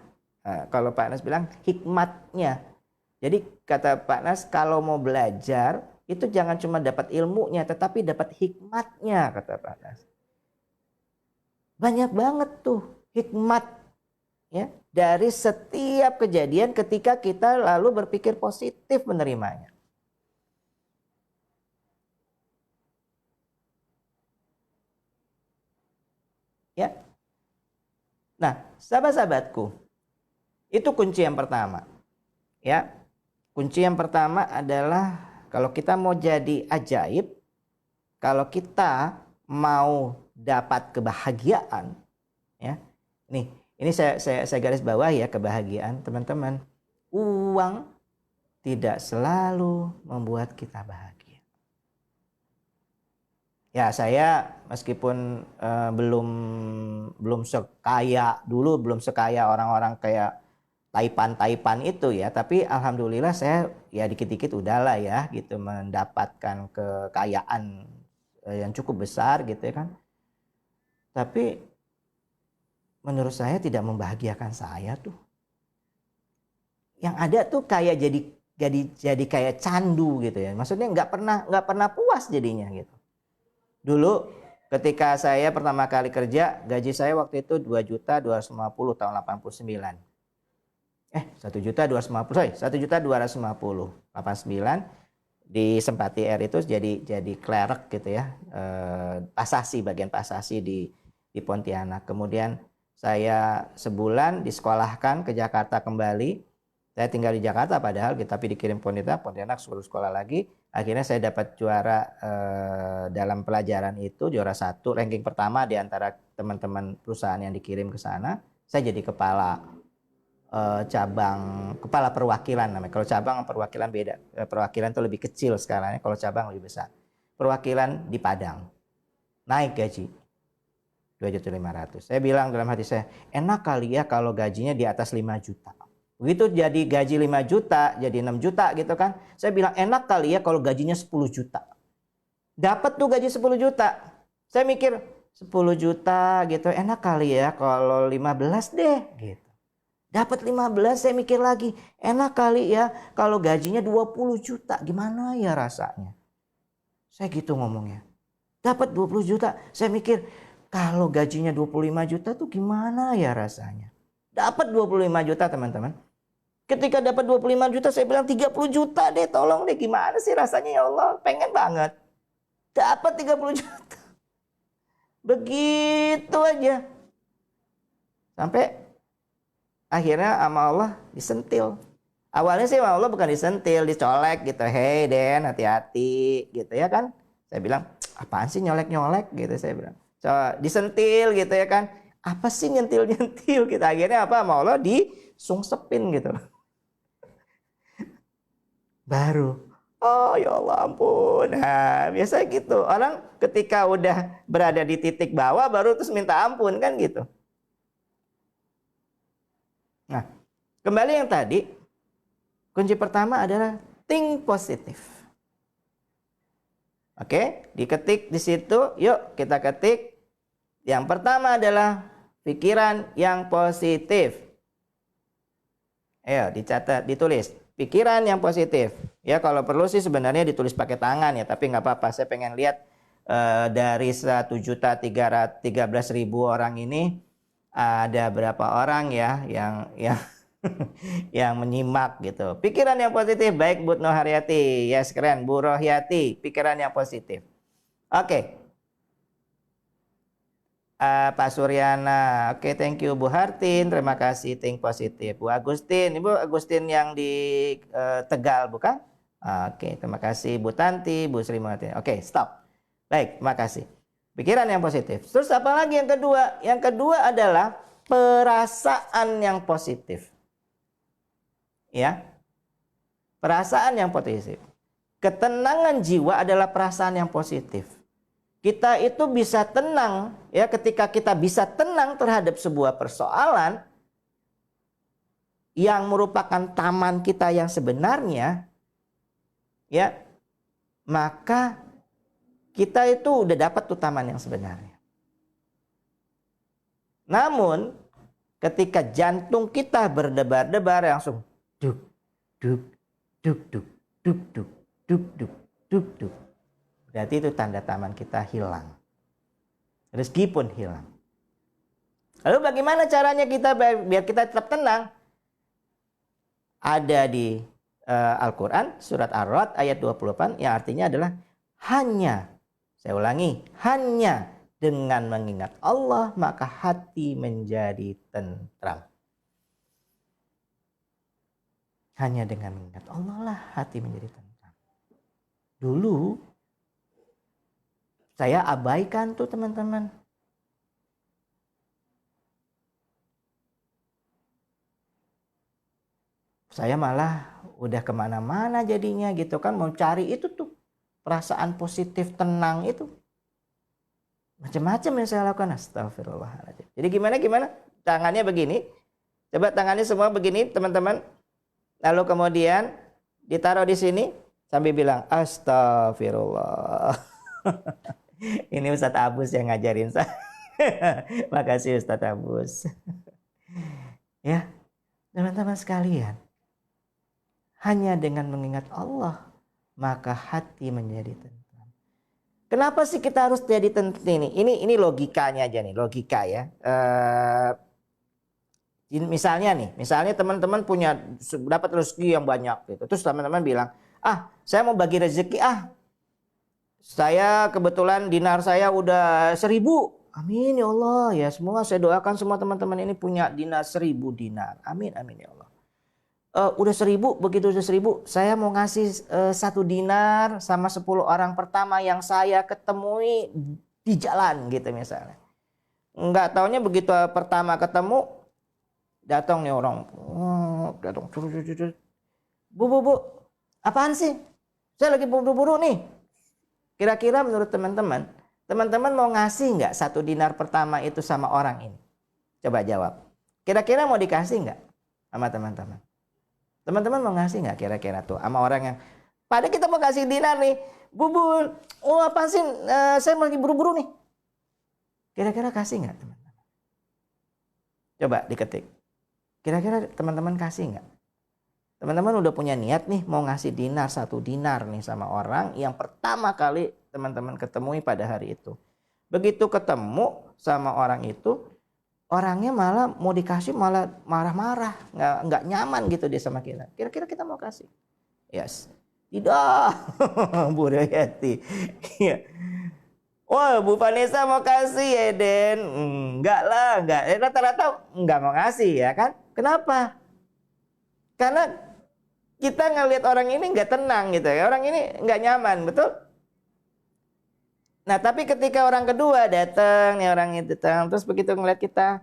Nah, kalau Pak Nas bilang hikmatnya. Jadi kata Pak Nas kalau mau belajar itu jangan cuma dapat ilmunya tetapi dapat hikmatnya, kata Pak Nas. Banyak banget tuh hikmat ya dari setiap kejadian ketika kita lalu berpikir positif menerimanya. Ya. Nah, sahabat-sahabatku, itu kunci yang pertama. Ya. Kunci yang pertama adalah kalau kita mau jadi ajaib, kalau kita mau dapat kebahagiaan, ya. Ini saya garis bawah ya, kebahagiaan, teman-teman. Uang tidak selalu membuat kita bahagia. Ya, saya meskipun belum sekaya dulu, belum sekaya orang-orang kayak Taipan itu ya, tapi alhamdulillah saya ya dikit-dikit udahlah ya gitu mendapatkan kekayaan yang cukup besar gitu ya kan. Tapi menurut saya tidak membahagiakan saya tuh. Yang ada tuh kayak jadi kayak candu gitu ya. Maksudnya nggak pernah puas jadinya gitu. Dulu ketika saya pertama kali kerja, gaji saya waktu itu 2.250.000 tahun 89. 1.250.000 di Sempati Air itu jadi clerk gitu ya, pasasi, bagian pasasi di Pontianak. Kemudian saya sebulan disekolahkan ke Jakarta kembali. Saya tinggal di Jakarta padahal tapi dikirim Pontianak suruh sekolah lagi. Akhirnya saya dapat juara dalam pelajaran itu, juara 1, ranking pertama di antara teman-teman perusahaan yang dikirim ke sana. Saya jadi kepala cabang, kepala perwakilan namanya. Kalau cabang perwakilan beda. Perwakilan itu lebih kecil skalanya, kalau cabang lebih besar. Perwakilan di Padang. Naik gaji 2.500.000. Saya bilang dalam hati saya, enak kali ya kalau gajinya di atas 5 juta. Begitu jadi gaji 5 juta, jadi 6 juta gitu kan. Saya bilang enak kali ya kalau gajinya 10 juta. Dapat tuh gaji 10 juta. Saya mikir 10 juta gitu, enak kali ya kalau 15 deh gitu. Dapat 15, saya mikir lagi, enak kali ya kalau gajinya 20 juta. Gimana ya rasanya? Saya gitu ngomongnya. Dapat 20 juta, saya mikir kalau gajinya 25 juta tuh gimana ya rasanya? Dapat 25 juta teman-teman. Ketika dapat 25 juta saya bilang 30 juta deh, tolong deh, gimana sih rasanya ya Allah, pengen banget. Dapat 30 juta. Begitu aja. Sampai akhirnya sama Allah disentil. Awalnya sih sama Allah bukan disentil, dicolek gitu. Hei Den, hati-hati gitu ya kan. Saya bilang, apaan sih nyolek-nyolek gitu saya bilang. Disentil gitu ya kan. Apa sih nyentil-nyentil gitu. Akhirnya apa, sama Allah disungsepin gitu. Baru, oh ya Allah ampun. Nah, biasa gitu. Orang ketika udah berada di titik bawah baru terus minta ampun kan gitu. Nah, kembali yang tadi, kunci pertama adalah think positif. Oke, diketik di situ. Yuk kita ketik. Yang pertama adalah pikiran yang positif. Ayo dicatat, ditulis. Pikiran yang positif. Ya kalau perlu sih sebenarnya ditulis pakai tangan ya, tapi nggak apa-apa. Saya pengen lihat dari 1.313.000 orang ini ada berapa orang ya yang yang menyimak gitu. Pikiran yang positif, baik Bu Noharyati. Yes, keren. Bu Rohyati, pikiran yang positif. Oke. Pak Suryana, oke, thank you Bu Hartin, terima kasih, think positif. Bu Agustin, Ibu Agustin yang di Tegal bukan? Oke, terima kasih Bu Tanti, Bu Sri Mulyani. Oke, stop. Baik, terima kasih. Pikiran yang positif. Terus apa lagi yang kedua? Yang kedua adalah perasaan yang positif. Ya, perasaan yang positif. Ketenangan jiwa adalah perasaan yang positif. Kita itu bisa tenang ya ketika kita bisa tenang terhadap sebuah persoalan yang merupakan taman kita yang sebenarnya, ya, maka kita itu udah dapat tuh taman yang sebenarnya. Namun ketika jantung kita berdebar-debar langsung duk duk duk duk duk duk duk duk duk duk, berarti itu tanda taman kita hilang. Rezeki pun hilang. Lalu bagaimana caranya kita biar kita tetap tenang? Ada di Al-Quran surat Ar-Ra'd ayat 28 yang artinya adalah hanya, saya ulangi, hanya dengan mengingat Allah maka hati menjadi tentram. Hanya dengan mengingat Allah lah hati menjadi tentram. Dulu saya abaikan tuh teman-teman. Saya malah udah kemana-mana jadinya gitu kan. Mau cari itu tuh perasaan positif tenang itu. Macam-macam yang saya lakukan. Astagfirullahaladzim. Jadi gimana? Tangannya begini. Coba tangannya semua begini teman-teman. Lalu kemudian ditaruh di sini. Sambil bilang astagfirullah. Ini Ustadz Abus yang ngajarin saya. Makasih Ustadz Abus. Ya, teman-teman sekalian. Hanya dengan mengingat Allah, maka hati menjadi tentram. Kenapa sih kita harus jadi tentram ini? Ini logikanya aja nih, logika ya. Misalnya teman-teman punya dapat rezeki yang banyak gitu. Terus teman-teman bilang, saya mau bagi rezeki saya kebetulan dinar saya udah 1.000. Amin ya Allah ya, semua saya doakan semua teman-teman ini punya dinar 1.000 dinar. Amin ya Allah. Udah 1.000, begitu udah 1.000 saya mau ngasih 1 dinar sama 10 orang pertama yang saya ketemui di jalan gitu misalnya. Enggak taunya begitu pertama ketemu datang nih orang, datang, bu, apaan sih? Saya lagi buru-buru nih. Kira-kira menurut teman-teman mau ngasih nggak 1 dinar pertama itu sama orang ini? Coba jawab. Kira-kira mau dikasih nggak sama teman-teman? Teman-teman mau ngasih nggak kira-kira tuh sama orang yang pada kita mau kasih dinar nih, bu, apa sih? Saya lagi buru-buru nih. Kira-kira kasih nggak teman-teman? Coba diketik. Kira-kira teman-teman kasih nggak? Teman-teman udah punya niat nih mau ngasih dinar 1 dinar nih sama orang yang pertama kali teman-teman ketemui pada hari itu. Begitu ketemu sama orang itu, orangnya malah mau dikasih malah marah-marah, nggak nyaman gitu dia sama kita. Kira-kira kita mau kasih? Yes. Tidak, Bu Royati. Wah, Bu Vanessa mau kasih Eden? Enggak lah, enggak. Rata-rata enggak mau ngasih ya kan? Kenapa? Karena kita ngelihat orang ini nggak tenang gitu ya. Orang ini nggak nyaman, betul? Nah, tapi ketika orang kedua datang, nih orang itu datang, terus begitu ngeliat kita,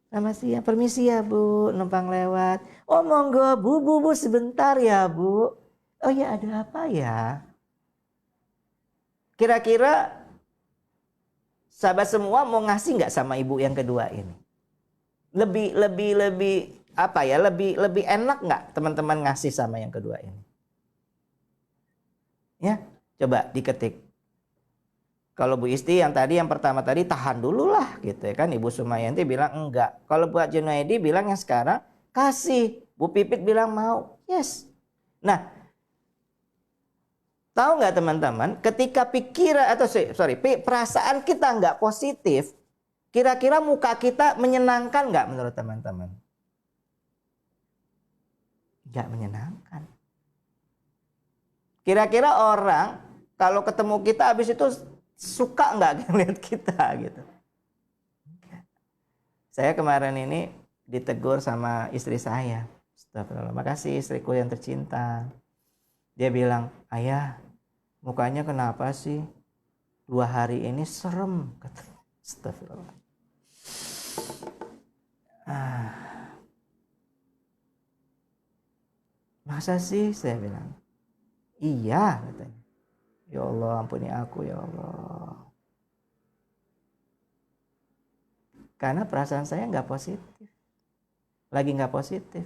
selamat siang, permisi ya Bu, numpang lewat. Oh monggo Bu, sebentar ya Bu. Oh ya, ada apa ya? Kira-kira sahabat semua mau ngasih nggak sama ibu yang kedua ini? Lebih apa ya, lebih enak nggak teman-teman ngasih sama yang kedua ini? Ya, coba diketik. Kalau Bu Isti yang pertama tadi tahan dulu lah gitu ya kan. Ibu Sumayanti bilang enggak. Kalau Bu Junaidi bilang yang sekarang kasih. Bu Pipit bilang mau. Yes. Nah, tahu nggak teman-teman, ketika perasaan kita nggak positif, kira-kira muka kita menyenangkan nggak menurut teman-teman? nggak menyenangkan. Kira-kira orang kalau ketemu kita habis itu suka nggak ngeliat kita gitu? Saya kemarin ini ditegur sama istri saya. Astagfirullah, makasih istriku yang tercinta. Dia bilang, ayah, mukanya kenapa sih? 2 hari ini serem. Astagfirullah. Masa sih? Saya bilang. Iya, katanya. Ya Allah, ampuni aku ya Allah. Karena perasaan saya nggak positif. Lagi nggak positif.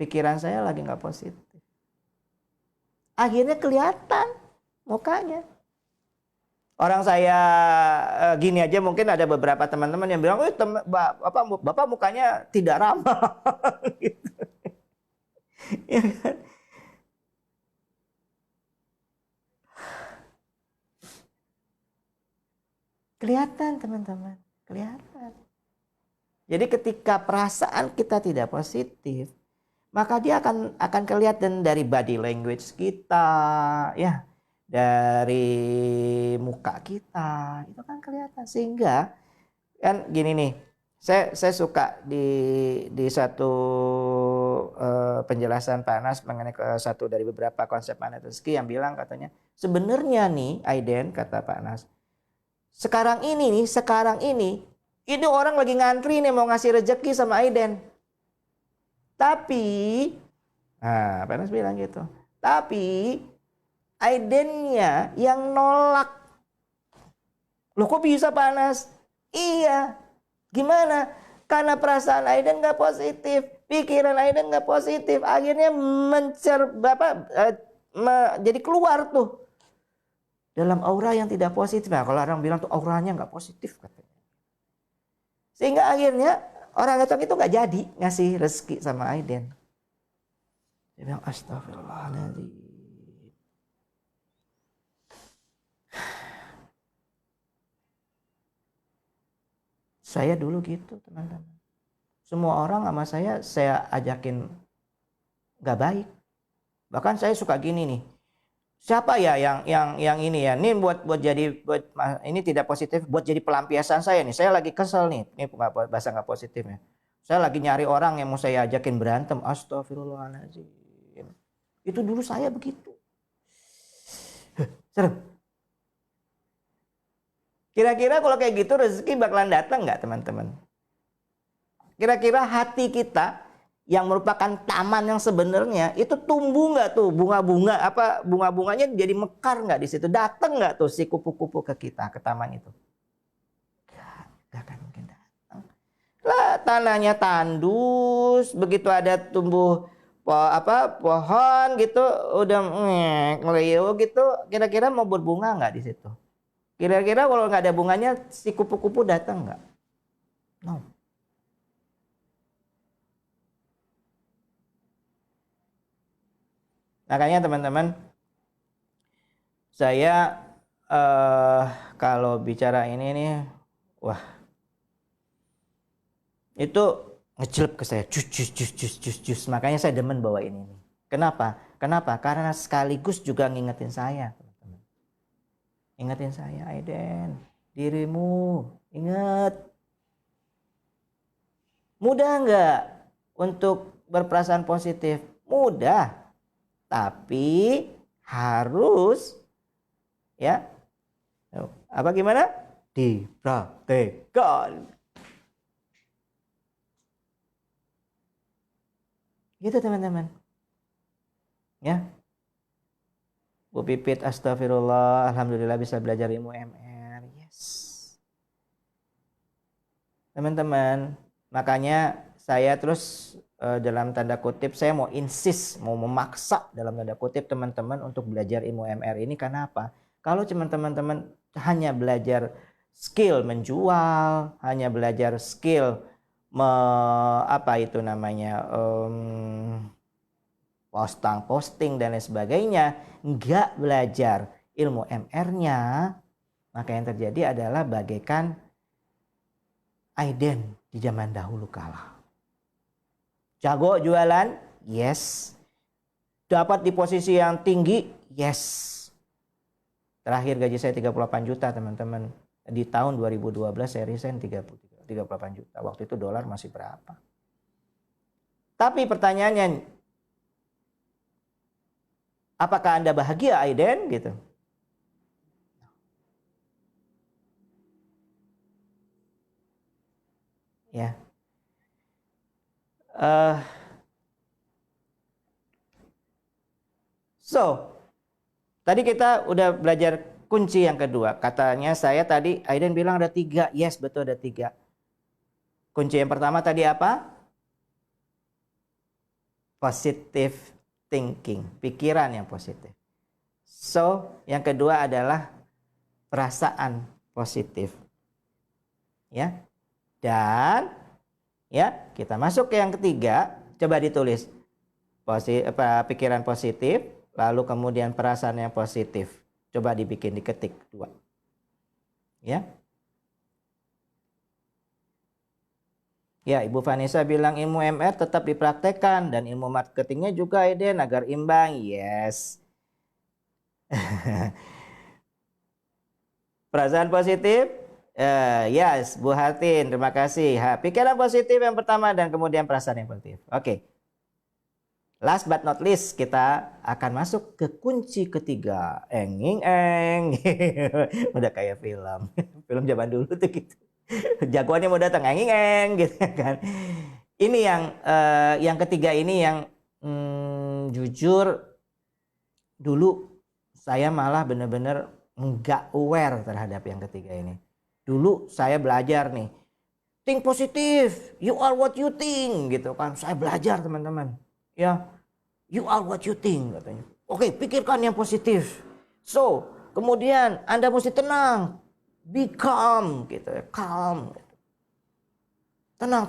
Pikiran saya lagi nggak positif. Akhirnya kelihatan mukanya. Orang saya gini aja, mungkin ada beberapa teman-teman yang bilang, Bapak mukanya tidak ramah. Gitu. Ya kan? Kelihatan teman-teman, kelihatan. Jadi ketika perasaan kita tidak positif, maka dia akan kelihatan dari body language kita, ya, dari muka kita, itu kan kelihatan. Sehingga kan gini nih, saya suka di satu penjelasan Pak Anas mengenai satu dari beberapa konsep Anas Rezeki yang bilang katanya, sebenarnya nih Aiden, kata Pak Anas, sekarang ini orang lagi ngantri nih mau ngasih rezeki sama Aiden. Tapi, Pak Anas bilang gitu. Tapi Aidennya yang nolak. Loh kok bisa Pak Anas? Iya. Gimana? Karena perasaan Aiden nggak positif, pikiran Aiden nggak positif, akhirnya jadi keluar tuh dalam aura yang tidak positif. Nah, kalau orang bilang tuh auranya nggak positif katanya. Sehingga akhirnya orang itu nggak jadi ngasih rezeki sama Aiden. Dia bilang astagfirullahaladzim. Saya dulu gitu teman-teman. Semua orang sama saya ajakin nggak baik. Bahkan saya suka gini nih. Siapa ya yang ini ya? Ini buat ini tidak positif, buat jadi pelampiasan saya nih. Saya lagi kesel nih. Ini bahasa nggak positif ya. Saya lagi nyari orang yang mau saya ajakin berantem. Astagfirullahaladzim. Itu dulu saya begitu. Serem. Kira-kira kalau kayak gitu rezeki bakalan datang nggak teman-teman? Kira-kira hati kita yang merupakan taman yang sebenarnya itu tumbuh nggak tuh bunga-bunganya jadi mekar nggak di situ, datang nggak tuh si kupu-kupu ke kita, ke taman itu? Nggak akan mungkin datang. Lah tanahnya tandus, begitu ada tumbuh pohon gitu udah ngeliu gitu, kira-kira mau berbunga nggak di situ? Kira-kira kalau nggak ada bunganya si kupu-kupu datang nggak? No. Makanya teman-teman, saya kalau bicara ini nih, wah, itu ngejelep ke saya, jus. Makanya saya demen bawa ini. Kenapa? Karena sekaligus juga ngingetin saya, teman-teman. Ingetin saya, Aiden, dirimu, ingat. Mudah nggak untuk berperasaan positif? Mudah. Tapi harus ya apa gimana? Dipraktekkan. Gitu teman-teman. Ya. Bu Pipit, astagfirullah, alhamdulillah bisa belajar ilmu MR. Yes. Teman-teman, makanya saya terus dalam tanda kutip saya mau memaksa dalam tanda kutip teman-teman untuk belajar ilmu MR ini. Karena apa? Kalau teman-teman hanya belajar skill menjual, hanya belajar skill posting dan lain sebagainya, nggak belajar ilmu MR-nya, maka yang terjadi adalah bagaikan Aiden di zaman dahulu kala. Jago jualan? Yes. dapat di posisi yang tinggi, yes. Terakhir gaji saya 38 juta teman-teman. Di tahun 2012 saya resign 38 juta. Waktu itu dolar masih berapa? Tapi pertanyaannya, apakah Anda bahagia, Aiden? Gitu. Ya. Tadi kita udah belajar kunci yang kedua. Katanya saya tadi, Aiden bilang ada 3. Yes, betul ada 3. Kunci yang pertama tadi apa? Positive thinking. Pikiran yang positif. Yang kedua adalah perasaan positif. Ya. Dan ya, kita masuk ke yang ketiga. Coba ditulis. Pikiran positif, lalu kemudian perasaan yang positif. Coba dibikin, diketik 2. Ya. Ya, Ibu Vanessa bilang ilmu MR tetap dipraktekkan dan ilmu marketingnya juga Aiden agar imbang. Yes. Perasaan positif? Yes, Bu Hartin, terima kasih. Pikiran positif yang pertama dan kemudian perasaan yang positif. Oke. Last but not least, kita akan masuk ke kunci ketiga. Eng. Udah kayak film. Film zaman dulu tuh gitu. Jagoannya mau datang, eng gitu kan. Ini yang ketiga ini yang jujur dulu saya malah benar-benar nggak aware terhadap yang ketiga ini. Dulu saya belajar nih, think positif, you are what you think gitu kan. Saya belajar teman-teman. Ya, you are what you think katanya. Oke, pikirkan yang positif. Kemudian Anda mesti tenang, be calm gitu ya, calm. Tenang.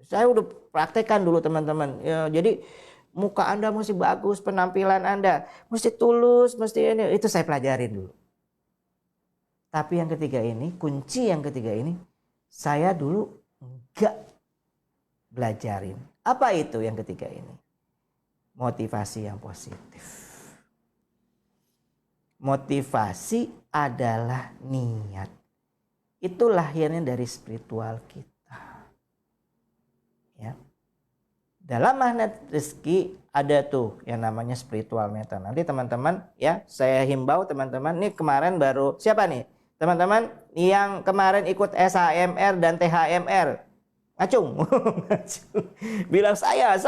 Saya udah praktekkan dulu teman-teman. Ya, jadi muka Anda mesti bagus, penampilan Anda mesti tulus, mesti ini. Itu saya pelajarin dulu. Tapi yang ketiga ini, kunci yang ketiga ini, saya dulu enggak belajarin. Apa itu yang ketiga ini? Motivasi yang positif. Motivasi adalah niat. Itu lahirnya dari spiritual kita. Ya. Dalam magnet rezeki ada tuh yang namanya spiritual meter. Nanti teman-teman ya, saya himbau teman-teman, nih kemarin baru siapa nih? Teman-teman yang kemarin ikut SHMR dan THMR. Acung. Bilang saya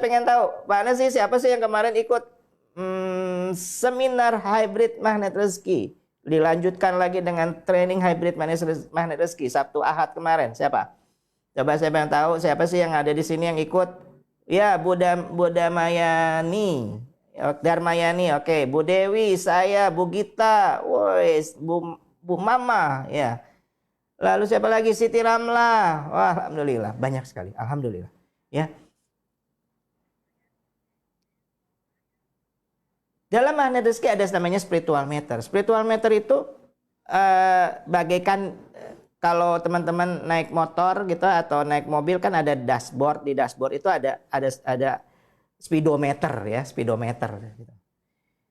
pengen tahu. Mana sih, siapa sih yang kemarin ikut seminar hybrid magnet rezeki? Dilanjutkan lagi dengan training hybrid magnet rezeki Sabtu Ahad kemarin. Siapa? Coba saya pengen tahu siapa sih yang ada di sini yang ikut? Ya, Bu Mayani. Darmayani, oke. Bu Dewi, saya, Bu Gita, woi, Bu Mama, ya. Lalu siapa lagi? Siti Ramlah. Wah, alhamdulillah, banyak sekali. Alhamdulillah. Ya. Dalam magnet rezeki ada namanya spiritual meter. Spiritual meter itu bagaikan kalau teman-teman naik motor gitu atau naik mobil kan ada dashboard. Di dashboard itu ada speedometer ya, speedometer gitu.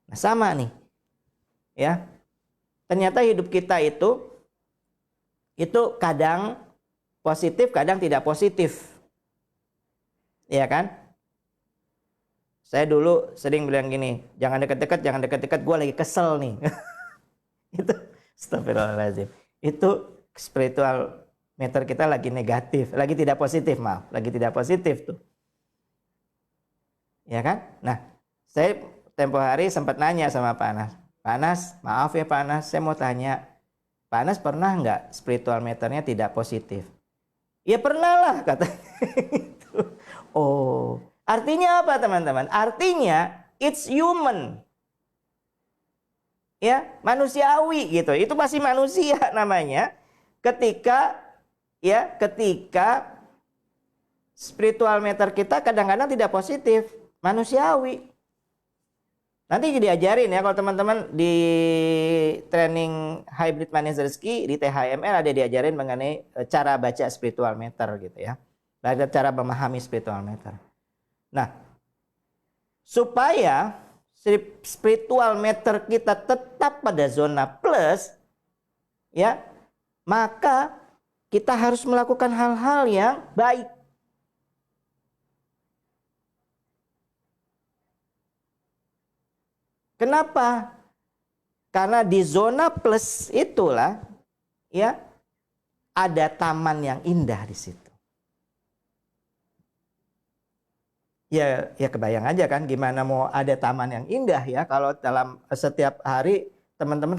Nah, sama nih. Ya. Ternyata hidup kita itu kadang positif, kadang tidak positif. Iya kan? Saya dulu sering bilang gini, jangan dekat-dekat, gue lagi kesel nih. Itu astagfirullahaladzim. Itu spiritual meter kita lagi negatif, lagi tidak positif, lagi tidak positif tuh. Ya kan? Nah, saya tempo hari sempat nanya sama Pak Anas. Pak Anas, maaf ya Pak Anas, saya mau tanya, Pak Anas pernah nggak spiritual meternya tidak positif? Ya pernah lah katanya. Oh, artinya apa teman-teman? Artinya it's human. Ya, manusiawi gitu. Itu masih manusia namanya. Ketika spiritual meter kita kadang-kadang tidak positif, manusiawi. Nanti diajarin ya kalau teman-teman di training hybrid magnet rezeki di THMR ada diajarin mengenai cara baca spiritual meter gitu ya. Cara memahami spiritual meter. Nah, supaya spiritual meter kita tetap pada zona plus, ya, maka kita harus melakukan hal-hal yang baik. Kenapa? Karena di zona plus itulah, ya, ada taman yang indah di situ. Ya kebayang aja kan gimana mau ada taman yang indah ya kalau dalam setiap hari teman-teman,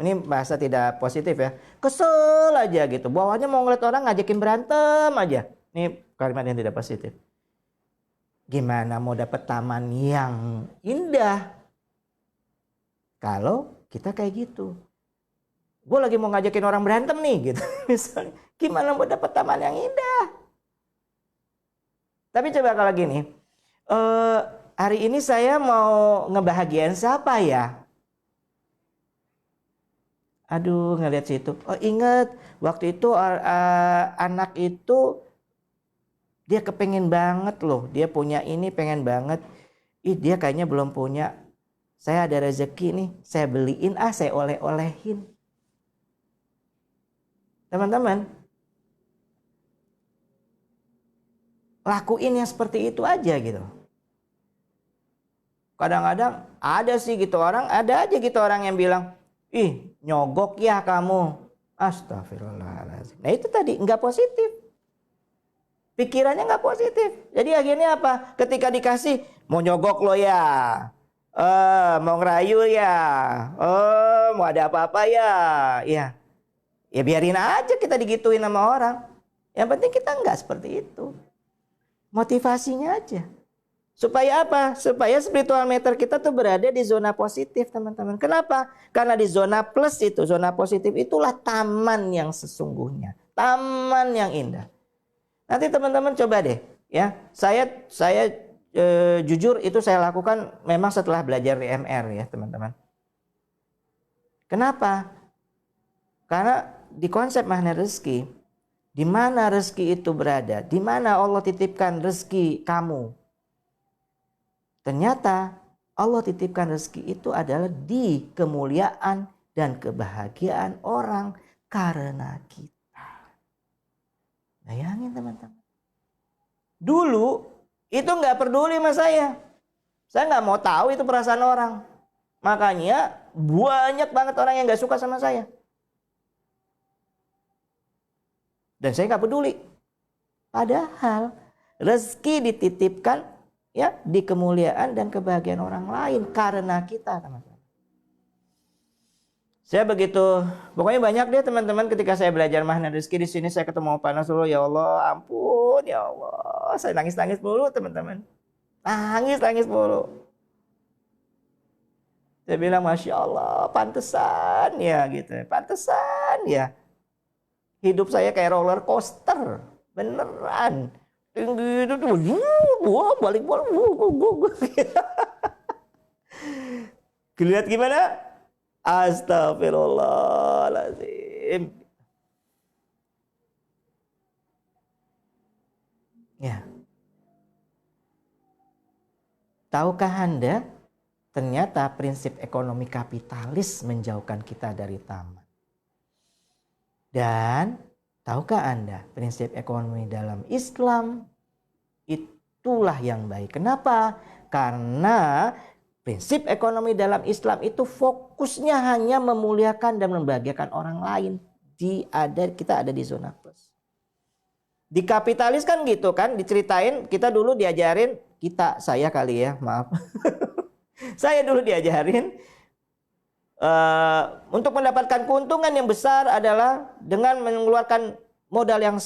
ini bahasa tidak positif ya, kesel aja gitu, bawaannya mau ngeliat orang ngajakin berantem aja. Ini kalimat yang tidak positif. Gimana mau dapat taman yang indah kalau kita kayak gitu? Gue lagi mau ngajakin orang berantem nih gitu misalnya, gimana mau dapat taman yang indah? Tapi coba kalau gini, hari ini saya mau ngebahagiain siapa ya? Aduh, ngeliat situ. Oh, inget waktu itu anak itu dia kepengen banget loh, dia punya ini pengen banget. Ih, dia kayaknya belum punya. Saya ada rezeki nih, saya beliin, saya oleh-olehin. Teman-teman, lakuin yang seperti itu aja gitu. Kadang-kadang ada sih gitu orang, ada aja gitu orang yang bilang, ih nyogok ya kamu. Astagfirullahaladzim. Nah itu tadi nggak positif. Pikirannya nggak positif. Jadi akhirnya apa? Ketika dikasih, mau nyogok lo ya. Mau ngerayu ya. Mau ada apa-apa ya. Ya biarin aja kita digituin sama orang. Yang penting kita nggak seperti itu. Motivasinya aja. Supaya apa? Supaya spiritual meter kita tuh berada di zona positif, teman-teman. Kenapa? Karena di zona plus itu, zona positif itulah taman yang sesungguhnya. Taman yang indah. Nanti teman-teman coba deh, ya. Saya jujur itu saya lakukan memang setelah belajar di MR ya, teman-teman. Kenapa? Karena di konsep makna rezeki, di mana rezeki itu berada, di mana Allah titipkan rezeki kamu. Ternyata Allah titipkan rezeki itu adalah di kemuliaan dan kebahagiaan orang karena kita. Bayangin teman-teman. Dulu itu nggak peduli sama saya. Saya nggak mau tahu itu perasaan orang. Makanya banyak banget orang yang nggak suka sama saya. Dan saya nggak peduli. Padahal rezeki dititipkan ya di kemuliaan dan kebahagiaan orang lain karena kita, teman-teman. Saya begitu, pokoknya banyak deh teman-teman ketika saya belajar makna rezeki di sini saya ketemu Pak Nasrullah, ya Allah, ampun ya Allah, saya nangis-nangis mulu teman-teman. Nangis mulu. Saya bilang Masya Allah, pantesan ya gitu, pantesan ya. Hidup saya kayak roller coaster, beneran. Tinggi itu tuh, balik. Lihat gimana? Astagfirullahaladzim. Ya. Tahukah Anda, ternyata prinsip ekonomi kapitalis menjauhkan kita dari taman. Dan tahukah Anda, prinsip ekonomi dalam Islam itulah yang baik. Kenapa? Karena prinsip ekonomi dalam Islam itu fokusnya hanya memuliakan dan membahagiakan orang lain. Kita ada di zona plus. Di kapitalis kan gitu kan, diceritain, kita dulu diajarin, saya kali ya, maaf. Saya dulu diajarin, untuk mendapatkan keuntungan yang besar adalah dengan mengeluarkan modal yang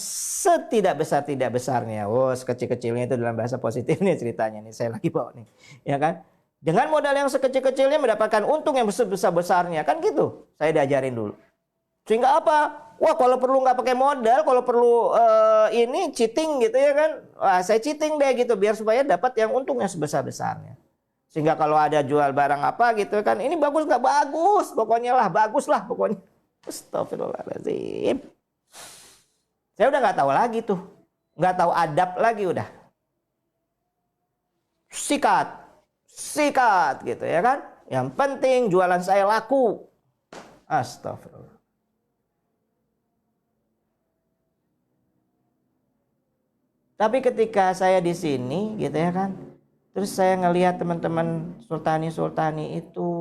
tidak besarnya. Sekecil-kecilnya itu dalam bahasa positif nih ceritanya nih, saya lagi bawa nih, ya kan? Dengan modal yang sekecil-kecilnya mendapatkan untung yang besar-besarnya, kan gitu. Saya diajarin dulu. Sehingga apa? Wah, kalau perlu nggak pakai modal, kalau perlu ini cheating gitu ya kan? Wah, saya cheating deh gitu biar supaya dapat yang untung yang sebesar-besarnya. Sehingga kalau ada jual barang apa gitu kan, ini bagus nggak bagus, pokoknya lah bagus lah pokoknya. Astagfirullahaladzim. Saya udah nggak tahu lagi tuh, nggak tahu adab lagi udah. Sikat. sikat gitu ya kan. Yang penting jualan saya laku. Astagfirullah. Tapi ketika saya di sini gitu ya kan, terus saya ngelihat teman-teman sultani-sultani itu,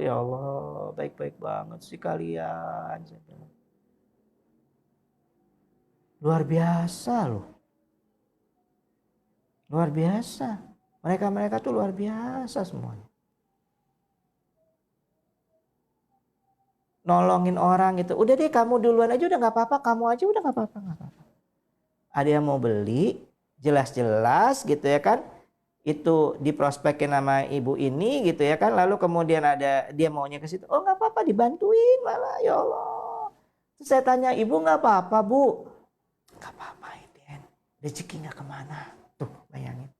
ya Allah, baik-baik banget sih kalian. Luar biasa loh. Luar biasa. Mereka tuh luar biasa semuanya. Nolongin orang gitu. Udah deh kamu duluan aja udah nggak apa-apa. Kamu aja udah nggak apa-apa. Nggak apa-apa. Ada yang mau beli, jelas-jelas gitu ya kan. Itu diprospekin nama ibu ini gitu ya kan. Lalu kemudian ada dia maunya ke situ. Oh nggak apa-apa dibantuin malah ya Allah. Terus saya tanya ibu nggak apa-apa bu. Nggak apa-apa Eden. Rezekinya kemana? Tuh bayangin.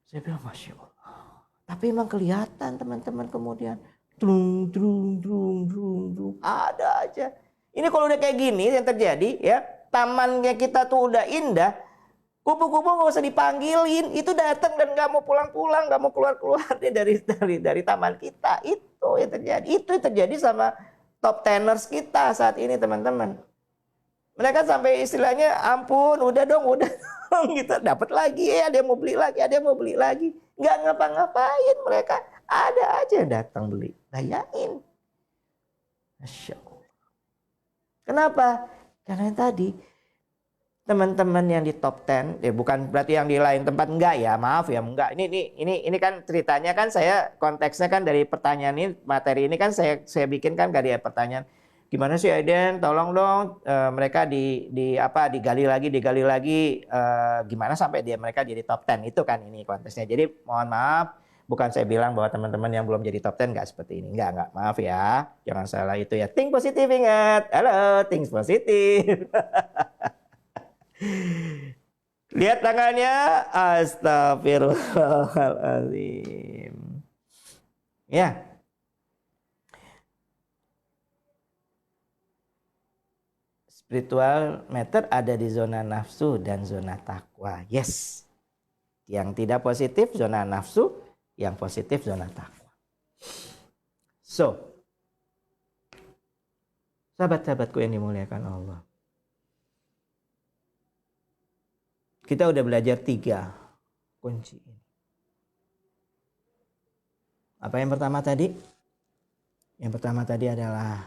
Saya bilang Masya Allah. Tapi emang kelihatan teman-teman kemudian. Drung, drung, drung, drung, drung. Ada aja. Ini kalau udah kayak gini yang terjadi ya. Tamannya kita tuh udah indah. Kupu-kupu gak usah dipanggilin. Itu datang dan gak mau pulang-pulang. Gak mau keluar-keluar dari taman kita. Itu yang terjadi. Itu yang terjadi sama top teners kita saat ini teman-teman. Mereka sampai istilahnya ampun udah dong gitu. Dapat lagi ya ada yang mau beli lagi. Ada yang mau beli lagi. Gak ngapa-ngapain mereka. Ada aja yang datang beli. Bayangin. Masya Allah. Kenapa? Karena yang tadi teman-teman yang di top 10, ya bukan berarti yang di lain tempat enggak ya, maaf ya, enggak. Ini kan ceritanya kan saya konteksnya kan dari pertanyaan ini, materi ini kan saya bikin kan dari pertanyaan. Gimana sih Aiden? Tolong dong mereka digali lagi gimana sampai mereka jadi top 10 itu kan ini konteksnya. Jadi mohon maaf. Bukan saya bilang bahwa teman-teman yang belum jadi top 10 nggak seperti ini. Nggak. Maaf ya. Jangan salah itu ya. Think positif ingat. Halo, think positif. Lihat tangannya. Astagfirullahaladzim. Ya. Spiritual matter ada di zona nafsu dan zona takwa. Yes. Yang tidak positif zona nafsu. Yang positif zona takwa. So, sahabat-sahabatku yang dimuliakan Allah. Kita udah belajar 3 kunci ini. Apa yang pertama tadi? Yang pertama tadi adalah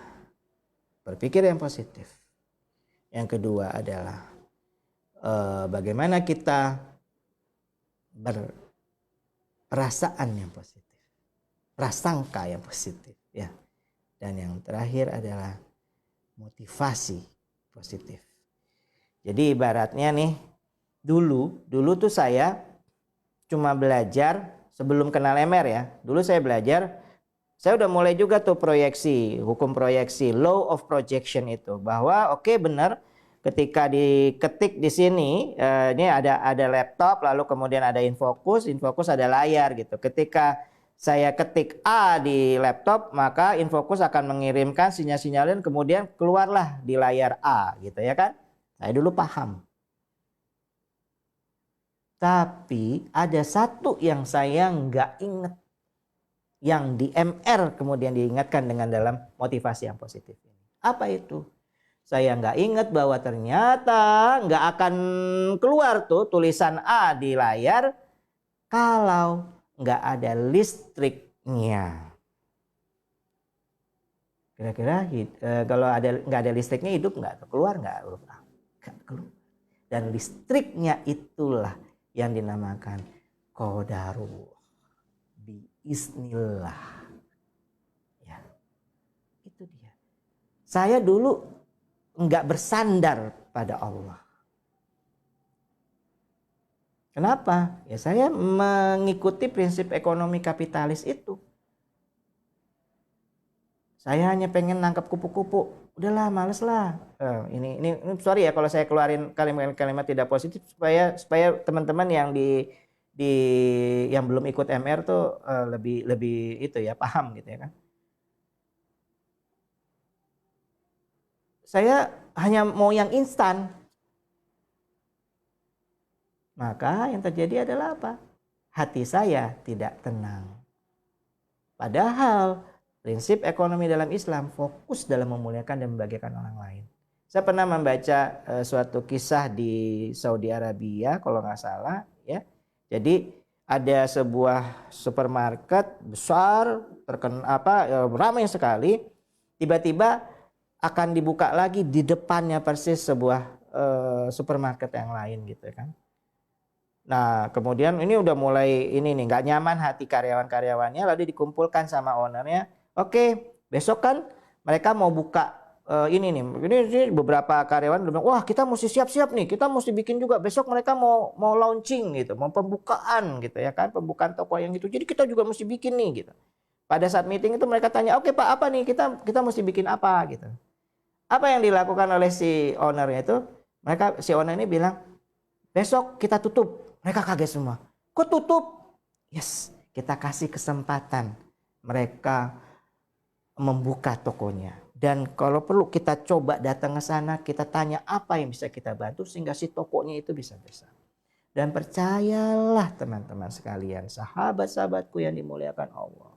berpikir yang positif. Yang kedua adalah bagaimana kita perasaan yang positif, prasangka yang positif, ya. Dan yang terakhir adalah motivasi positif. Jadi ibaratnya nih, dulu tuh saya cuma belajar sebelum kenal MR ya. Dulu saya belajar, saya udah mulai juga tuh proyeksi, hukum proyeksi, law of projection itu, bahwa oke, benar. Ketika diketik di sini, ini ada laptop, lalu kemudian ada infocus ada layar gitu. Ketika saya ketik A di laptop, maka infocus akan mengirimkan sinyal-sinyal dan kemudian keluarlah di layar A gitu ya kan. Saya dulu paham. Tapi ada satu yang saya nggak ingat. Yang di MR kemudian diingatkan dengan dalam motivasi yang positif ini. Apa itu? Saya nggak ingat bahwa ternyata nggak akan keluar tuh tulisan A di layar kalau nggak ada listriknya. Kira-kira kalau nggak ada listriknya hidup nggak? Keluar nggak? Nggak keluar. Dan listriknya itulah yang dinamakan qadarullah biiznillah. Ya, itu dia. Saya dulu enggak bersandar pada Allah. Kenapa? Ya saya mengikuti prinsip ekonomi kapitalis itu. Saya hanya pengen nangkap kupu-kupu. Udahlah, males lah. Ini sorry ya kalau saya keluarin kalimat-kalimat tidak positif supaya teman-teman yang yang belum ikut MR tuh lebih itu ya paham gitu ya kan. Saya hanya mau yang instan. Maka yang terjadi adalah apa? hati saya tidak tenang. Padahal prinsip ekonomi dalam Islam fokus dalam memuliakan dan membahagiakan orang lain. Saya pernah membaca suatu kisah di Saudi Arabia kalau nggak salah ya. Jadi ada sebuah supermarket besar ramai sekali. Tiba-tiba akan dibuka lagi di depannya persis sebuah supermarket yang lain gitu kan. Nah kemudian ini udah mulai ini nih nggak nyaman hati karyawan-karyawannya, lalu dikumpulkan sama ownernya. Oke, besok kan mereka mau buka ini beberapa karyawan bilang, wah kita mesti siap-siap nih, kita mesti bikin juga besok mereka mau launching gitu, mau pembukaan gitu ya kan, pembukaan toko yang gitu. Jadi kita juga mesti bikin nih gitu. Pada saat meeting itu mereka tanya, oke Pak apa nih kita mesti bikin apa gitu. Apa yang dilakukan oleh si ownernya itu? Si owner ini bilang, besok kita tutup. Mereka kaget semua. Kok tutup? Yes, kita kasih kesempatan mereka membuka tokonya. Dan kalau perlu kita coba datang ke sana, kita tanya apa yang bisa kita bantu sehingga si tokonya itu bisa besar. Dan percayalah teman-teman sekalian, sahabat-sahabatku yang dimuliakan Allah,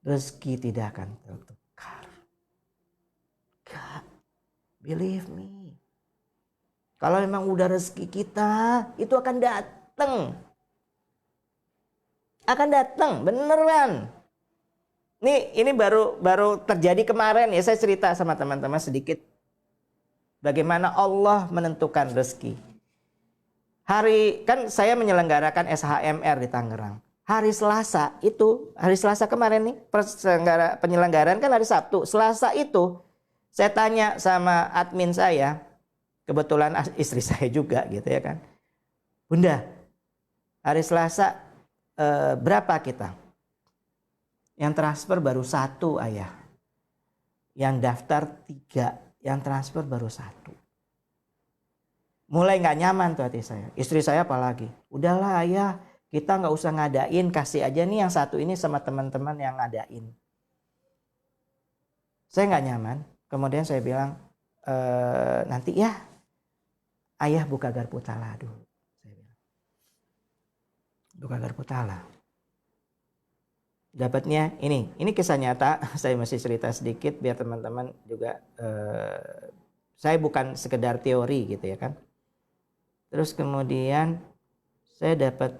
rezeki tidak akan tertukar. God, believe me. Kalau memang udah rezeki kita, itu akan datang. Akan datang, beneran. Ini baru terjadi kemarin ya, saya cerita sama teman-teman sedikit. Bagaimana Allah menentukan rezeki. Kan saya menyelenggarakan SHMR di Tangerang. Hari Selasa kemarin nih, penyelenggaraan kan hari Sabtu. Selasa itu, saya tanya sama admin saya, kebetulan istri saya juga gitu ya kan. Bunda, hari Selasa berapa kita? Yang transfer baru 1 ayah. Yang daftar 3, yang transfer baru 1. Mulai gak nyaman tuh hati saya. Istri saya apalagi, udahlah ayah, kita gak usah ngadain, kasih aja nih yang 1 ini sama teman-teman yang ngadain. Saya gak nyaman, kemudian saya bilang, nanti ya ayah buka garpu tala dulu. Buka garpu tala. Dapatnya ini kisah nyata. Saya masih cerita sedikit biar teman-teman juga. Saya bukan sekedar teori gitu ya kan. Terus kemudian saya dapat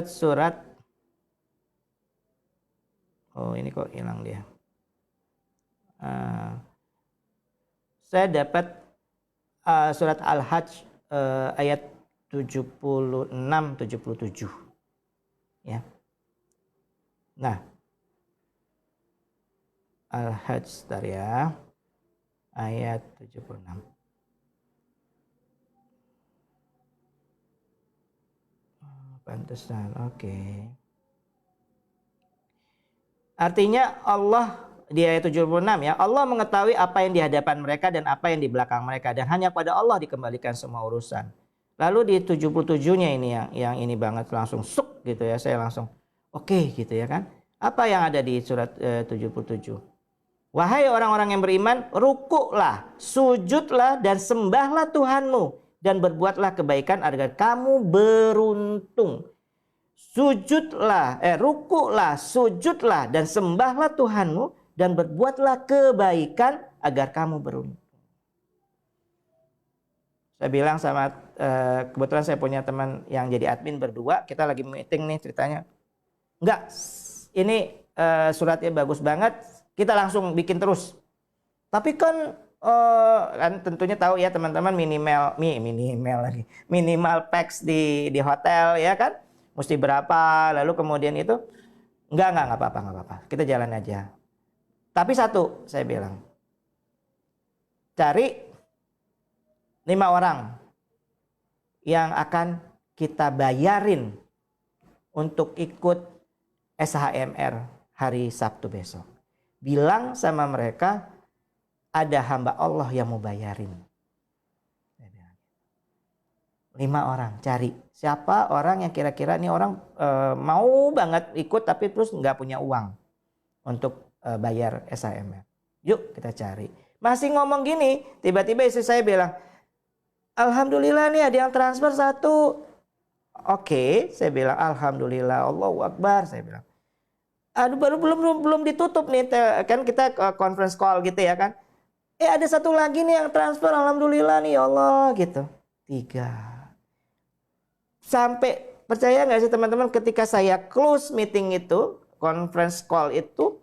surat. Oh ini kok hilang dia. Saya dapat surat Al-Hajj ayat 76-77 ya. Nah, Al-Hajj sebentar ya, ayat 76. Pantesan, oke. Artinya Allah di ayat 76 ya, Allah mengetahui apa yang di hadapan mereka dan apa yang di belakang mereka, dan hanya pada Allah dikembalikan semua urusan. Lalu di 77-nya ini yang ini banget, langsung suk gitu ya, saya langsung oke gitu ya kan. Apa yang ada di surat 77? Wahai orang-orang yang beriman, rukuklah, sujudlah dan sembahlah Tuhanmu dan berbuatlah kebaikan agar kamu beruntung. Rukuklah, sujudlah dan sembahlah Tuhanmu dan berbuatlah kebaikan agar kamu beruntung. Saya bilang sama kebetulan saya punya teman yang jadi admin berdua, kita lagi meeting nih ceritanya. Enggak, ini suratnya bagus banget, kita langsung bikin terus. Tapi kan tentunya tahu ya teman-teman, minimal packs di hotel ya kan, mesti berapa, lalu kemudian itu enggak apa-apa, kita jalan aja. Tapi satu saya bilang, cari 5 orang yang akan kita bayarin untuk ikut SHMR hari Sabtu besok. Bilang sama mereka, ada hamba Allah yang mau bayarin. 5 orang, cari siapa orang yang kira-kira ini orang mau banget ikut tapi terus nggak punya uang untuk bayar SHMR. Yuk kita cari. Masih ngomong gini, tiba-tiba istri saya bilang, Alhamdulillah nih ada yang transfer 1. Oke, saya bilang alhamdulillah, Allahu Akbar, saya bilang. Aduh, baru belum ditutup nih, kan kita conference call gitu ya kan. Ada 1 lagi nih yang transfer, alhamdulillah nih ya Allah gitu. 3. Sampai percaya nggak sih teman-teman, ketika saya close meeting itu, conference call itu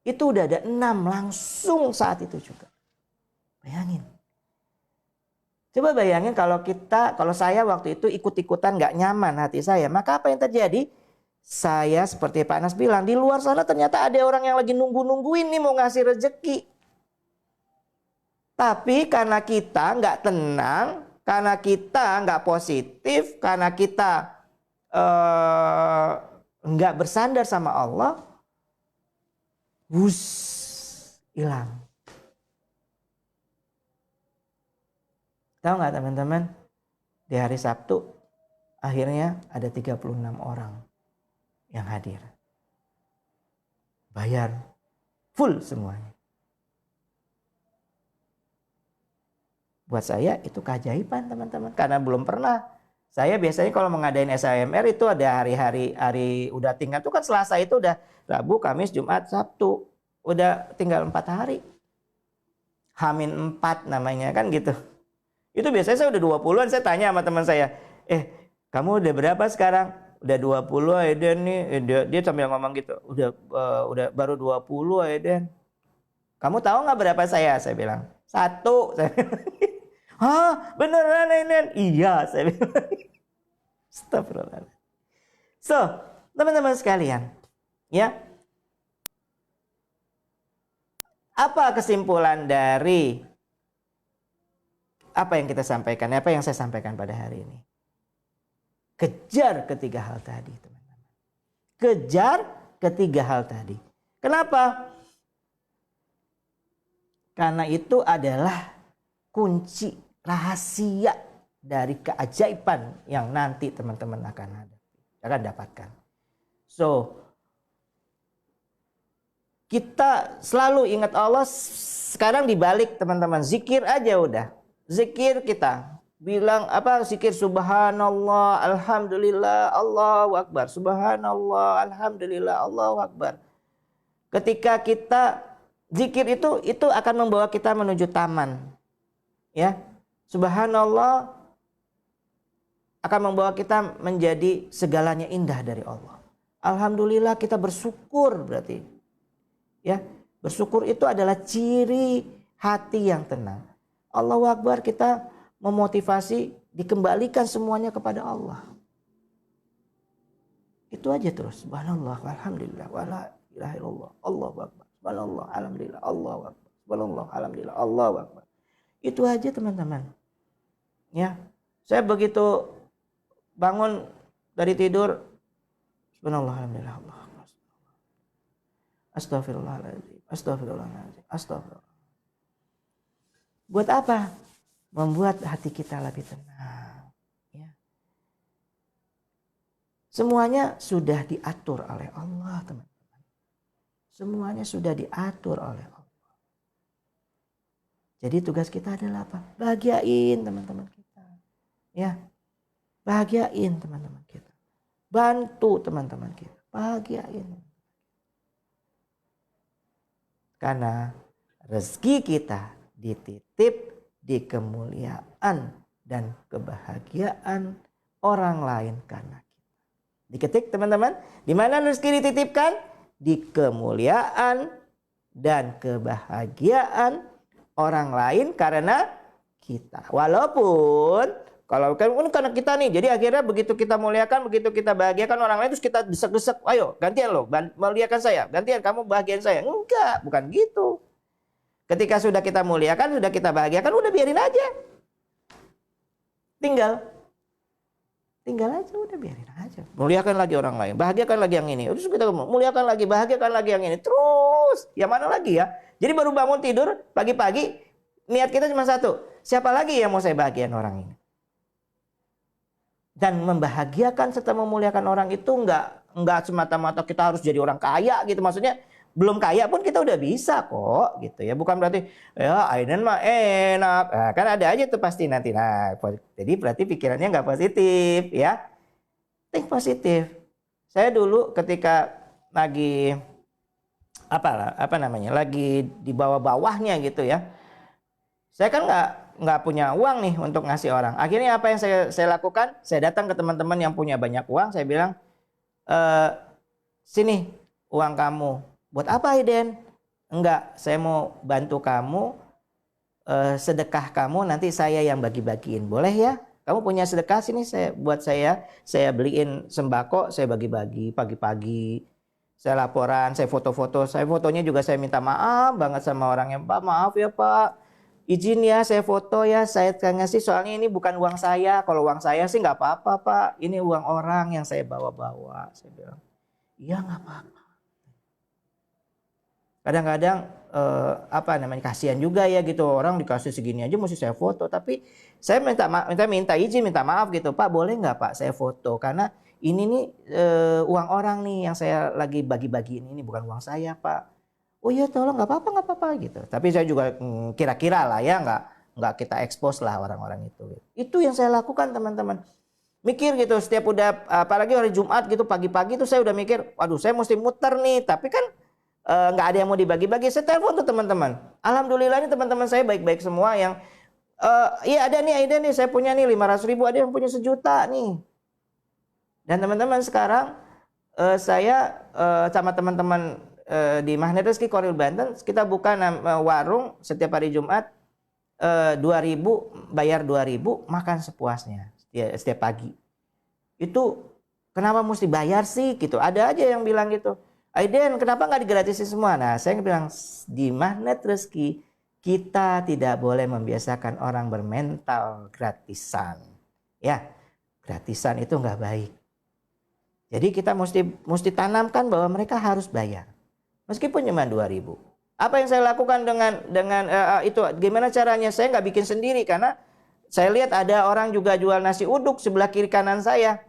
udah ada 6 langsung saat itu juga. Bayangin. Coba bayangin kalau saya waktu itu ikut-ikutan nggak nyaman hati saya, maka apa yang terjadi? Saya seperti Pak Anas bilang, di luar sana ternyata ada orang yang lagi nungguin nih mau ngasih rezeki. Tapi karena kita nggak tenang, karena kita nggak positif, karena kita nggak bersandar sama Allah, hilang. Tahu nggak teman-teman? Di hari Sabtu akhirnya ada 36 orang yang hadir. Bayar full semuanya. Buat saya itu keajaiban teman-teman. Karena belum pernah. Saya biasanya kalau mengadain SAMR itu ada hari udah tinggal. Itu kan Selasa itu udah Rabu, Kamis, Jumat, Sabtu. Udah tinggal 4 hari. H-4 namanya kan gitu. Itu biasanya saya udah 20-an, saya tanya sama teman saya, kamu udah berapa sekarang? Udah 20 Aiden nih. Dia sambil ngomong gitu, udah baru 20 Aiden. Kamu tahu nggak berapa saya? Saya bilang, 1. Saya bilang, hah, beneran Aiden? Iya, saya bilang. Astagfirullahaladzim. So, teman-teman sekalian, ya. Apa kesimpulan dari apa yang kita sampaikan, apa yang saya sampaikan pada hari ini? Kejar ketiga hal tadi, teman-teman. Kejar ketiga hal tadi. Kenapa? Karena itu adalah kunci rahasia dari keajaiban yang nanti teman-teman akan dapatkan. So, kita selalu ingat Allah. Sekarang dibalik teman-teman, zikir aja udah. Zikir kita bilang zikir subhanallah, alhamdulillah, Allahu Akbar. Subhanallah, alhamdulillah, Allahu Akbar. Ketika kita zikir itu akan membawa kita menuju taman. Ya. Subhanallah akan membawa kita menjadi segalanya indah dari Allah. Alhamdulillah kita bersyukur berarti. Ya, bersyukur itu adalah ciri hati yang tenang. Allahu Akbar, kita memotivasi dikembalikan semuanya kepada Allah. Itu aja terus. Subhanallah, alhamdulillah, wala ilaha illallah, Allahu Akbar. Subhanallah, alhamdulillah, Allahu Akbar. Subhanallah, alhamdulillah, Allahu Akbar. Itu aja teman-teman. Ya, saya begitu bangun dari tidur, subhanallah, alhamdulillah, Allahu Akbar. Astagfirullahaladzim, astagfirullahaladzim, astagfirullah. Buat apa? Membuat hati kita lebih tenang. Ya. Semuanya sudah diatur oleh Allah, teman-teman. Semuanya sudah diatur oleh Allah. Jadi tugas kita adalah apa? Bahagiain teman-teman kita. Ya. Bahagiain teman-teman kita. Bantu teman-teman kita. Bahagiain. Karena rezeki kita dititip di kemuliaan dan kebahagiaan orang lain karena kita. Diketik teman-teman, di mana rezeki dititipkan? Di kemuliaan dan kebahagiaan orang lain karena kita. Walaupun kalau kan karena kita nih, jadi akhirnya begitu kita muliakan, begitu kita bahagiakan orang lain, terus kita desek-desek, ayo gantian lo, muliakan saya, gantian kamu bahagian saya. Enggak, bukan gitu. Ketika sudah kita muliakan, sudah kita bahagiakan, udah biarin aja. Tinggal aja, udah biarin aja. Muliakan lagi orang lain, bahagiakan lagi yang ini. Terus kita muliakan lagi, bahagiakan lagi yang ini. Terus, yang mana lagi ya? Jadi baru bangun tidur, pagi-pagi, niat kita cuma satu. Siapa lagi yang mau saya bahagiakan orang ini? Dan membahagiakan serta memuliakan orang itu enggak semata-mata kita harus jadi orang kaya gitu. Maksudnya belum kaya pun kita udah bisa kok gitu ya. Bukan berarti ya Aiden mah enak. Nah, kan ada aja tuh pasti nanti. Nah, jadi berarti pikirannya nggak positif ya. Think positif. Saya dulu ketika lagi apa namanya? Lagi di bawah-bawahnya gitu ya. Saya kan nggak punya uang nih untuk ngasih orang. Akhirnya apa yang saya lakukan? Saya datang ke teman-teman yang punya banyak uang, saya bilang, sini uang kamu. Buat apa Aiden? Enggak, saya mau bantu kamu, sedekah kamu nanti saya yang bagi-bagiin. Boleh ya? Kamu punya sedekah sini saya beliin sembako, saya bagi-bagi pagi-pagi. Saya laporan, saya foto-foto, saya fotonya juga saya minta maaf banget sama orang yang, Pak maaf ya Pak, izin ya saya foto ya, saya ngasih soalnya ini bukan uang saya. Kalau uang saya sih nggak apa-apa Pak, ini uang orang yang saya bawa-bawa. Saya bilang, iya nggak apa-apa. Kadang-kadang apa namanya kasihan juga ya gitu, orang dikasih segini aja mesti saya foto, tapi saya minta izin, minta maaf gitu, Pak boleh nggak Pak saya foto karena ini nih uang orang nih yang saya lagi bagi-bagiin ini bukan uang saya Pak. Oh iya tolong nggak apa-apa gitu. Tapi saya juga kira-kira lah ya nggak kita expose lah orang-orang itu. Itu yang saya lakukan teman-teman. Mikir gitu setiap udah apalagi hari Jumat gitu pagi-pagi itu saya udah mikir, waduh saya mesti muter nih, tapi kan nggak ada yang mau dibagi-bagi. Saya telepon tuh teman-teman. Alhamdulillah ini teman-teman saya baik-baik semua yang iya ada nih saya punya nih 500.000, ada yang punya 1 juta nih. Dan teman-teman sekarang saya sama teman-teman di Magnet Rezeki Korwil Banten kita buka warung setiap hari Jumat 2.000 bayar 2.000 makan sepuasnya setiap pagi. Itu kenapa mesti bayar sih gitu? Ada aja yang bilang gitu. Aiden kenapa nggak digratisin semua? Nah saya bilang di Magnet Rezeki kita tidak boleh membiasakan orang bermental gratisan. Ya gratisan itu nggak baik. Jadi kita mesti tanamkan bahwa mereka harus bayar. Meskipun cuma 2.000. Apa yang saya lakukan dengan itu? Gimana caranya? Saya nggak bikin sendiri karena saya lihat ada orang juga jual nasi uduk sebelah kiri kanan saya.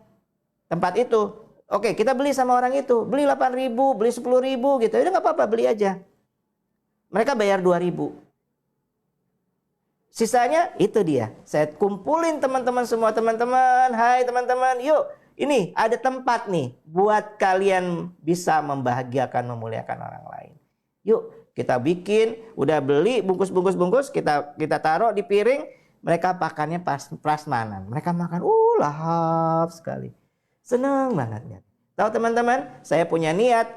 Tempat itu. Oke, kita beli sama orang itu. Beli 8.000, beli 10.000 gitu. Itu nggak apa-apa, beli aja. Mereka bayar 2.000. Sisanya itu dia. Saya kumpulin teman-teman semua. Teman-teman, hai teman-teman, yuk. Ini ada tempat nih buat kalian bisa membahagiakan, memuliakan orang lain. Yuk kita bikin, udah beli bungkus, kita taruh di piring, mereka makannya prasmanan. Mereka makan, lahap sekali. Senang banget. Tahu teman-teman, saya punya niat,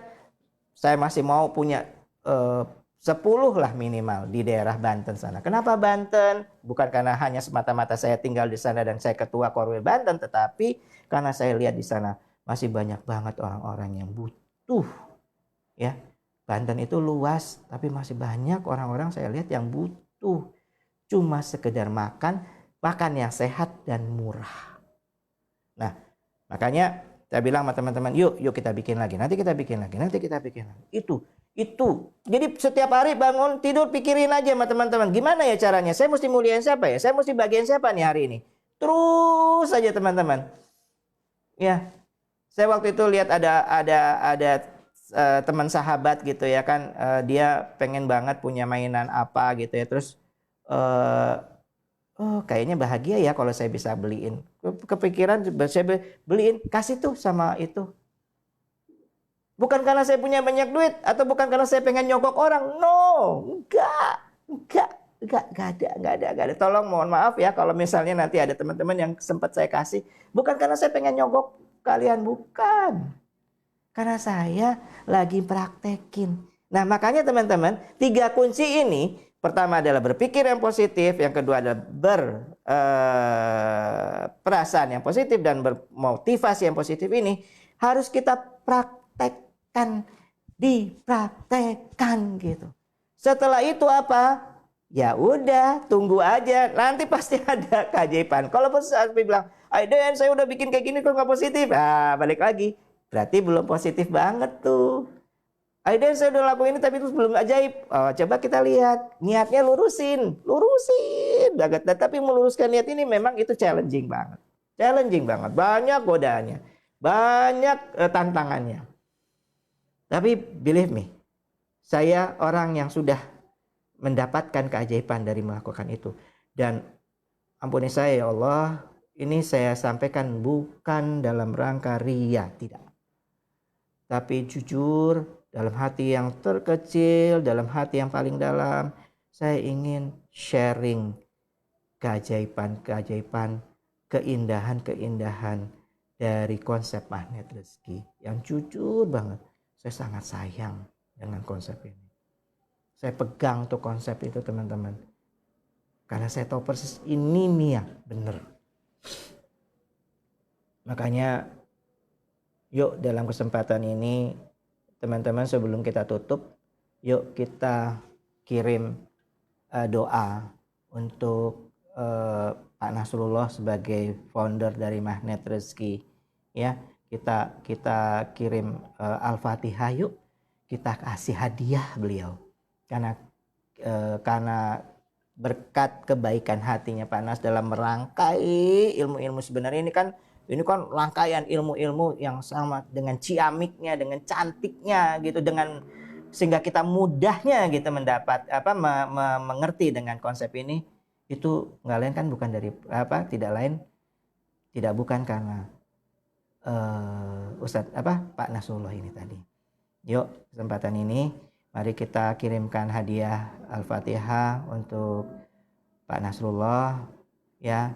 saya masih mau punya 10 lah minimal di daerah Banten sana. Kenapa Banten? Bukan karena hanya semata-mata saya tinggal di sana dan saya ketua Korwil Banten, tetapi karena saya lihat di sana masih banyak banget orang-orang yang butuh. Ya, Banten itu luas, tapi masih banyak orang-orang saya lihat yang butuh. Cuma sekedar makan yang sehat dan murah. Nah, makanya saya bilang sama teman-teman, yuk kita bikin lagi. Nanti kita bikin lagi. Itu. Jadi setiap hari bangun tidur pikirin aja sama teman-teman. Gimana ya caranya? Saya mesti muliain siapa ya? Saya mesti bagian siapa nih hari ini? Terus aja teman-teman. Ya, saya waktu itu lihat ada teman sahabat gitu ya kan, dia pengen banget punya mainan apa gitu ya, terus kayaknya bahagia ya kalau saya bisa beliin. Kepikiran saya beliin, kasih tuh sama itu. Bukan karena saya punya banyak duit atau bukan karena saya pengen nyogok orang. No, enggak ada. Tolong mohon maaf ya kalau misalnya nanti ada teman-teman yang sempat saya kasih. Bukan karena saya pengen nyogok kalian, bukan. Karena saya lagi praktekin. Nah makanya teman-teman, 3 kunci ini. Pertama adalah berpikir yang positif. Yang kedua adalah perasaan yang positif dan bermotivasi yang positif ini. Harus kita dipraktekkan gitu. Setelah itu apa? Ya udah, tunggu aja. Nanti pasti ada keajaiban. Kalau saat bilang, Aiden saya udah bikin kayak gini kok nggak positif. Balik lagi. Berarti belum positif banget tuh. Aiden saya udah lakuin ini tapi itu belum ajaib. Coba kita lihat. Niatnya lurusin. Banget. Tapi meluruskan niat ini memang itu challenging banget. Banyak godaannya. Banyak tantangannya. Tapi believe me, saya orang yang sudah mendapatkan keajaiban dari melakukan itu. Dan ampuni saya ya Allah, ini saya sampaikan bukan dalam rangka ria, tidak. Tapi jujur, dalam hati yang terkecil, dalam hati yang paling dalam, saya ingin sharing keajaiban-keajaiban, keindahan-keindahan dari konsep magnet rezeki. Yang jujur banget, saya sangat sayang dengan konsep ini. Saya pegang tuh konsep itu teman-teman. Karena saya tahu persis ini nih ya, bener. Makanya yuk dalam kesempatan ini teman-teman sebelum kita tutup, yuk kita kirim doa untuk Pak Nasrullah sebagai founder dari Magnet Rezeki. Ya, kita kirim Al-Fatihah yuk, kita kasih hadiah beliau. Karena berkat kebaikan hatinya Pak Nas dalam merangkai ilmu-ilmu sebenarnya ini kan rangkaian ilmu-ilmu yang sama dengan ciamiknya, dengan cantiknya gitu, dengan sehingga kita mudahnya gitu mendapat mengerti dengan konsep ini. Itu nggak lain kan bukan dari tidak bukan karena Ustadz Pak Nasrullah ini tadi. Yuk kesempatan ini mari kita kirimkan hadiah Al-Fatihah untuk Pak Nasrullah ya.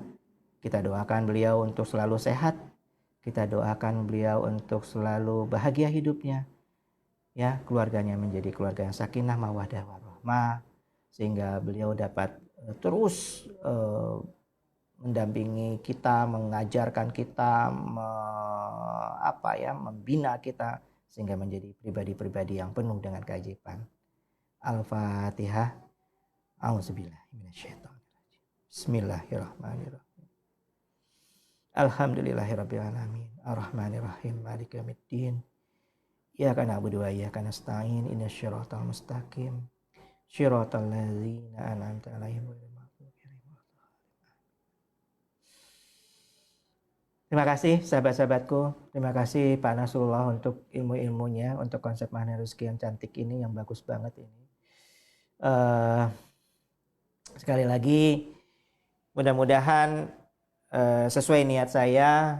Kita doakan beliau untuk selalu sehat. Kita doakan beliau untuk selalu bahagia hidupnya. Ya, keluarganya menjadi keluarga yang sakinah, mawaddah, warahmah, sehingga beliau dapat terus mendampingi kita, mengajarkan kita, membina kita sehingga menjadi pribadi-pribadi yang penuh dengan keajaiban. Al-Fatihah. A'udzubillahi minasyaitonirrajim. Bismillahirrahmanirrahim. Alhamdulillahirabbil alamin. Arrahmanirrahim. Maliki yaumiddin. Iyyaka na'budu wa iyyaka nasta'in. Ihdinas siratal mustaqim. Shiratal ladzina an'amta 'alaihim ghairil maghdubi 'alaihim waladdallin. Terima kasih sahabat-sahabatku. Terima kasih Pak Nasrullah untuk ilmu-ilmunya, untuk konsep Magnet Rezeki yang cantik ini, yang bagus banget ini. Sekali lagi mudah-mudahan sesuai niat saya,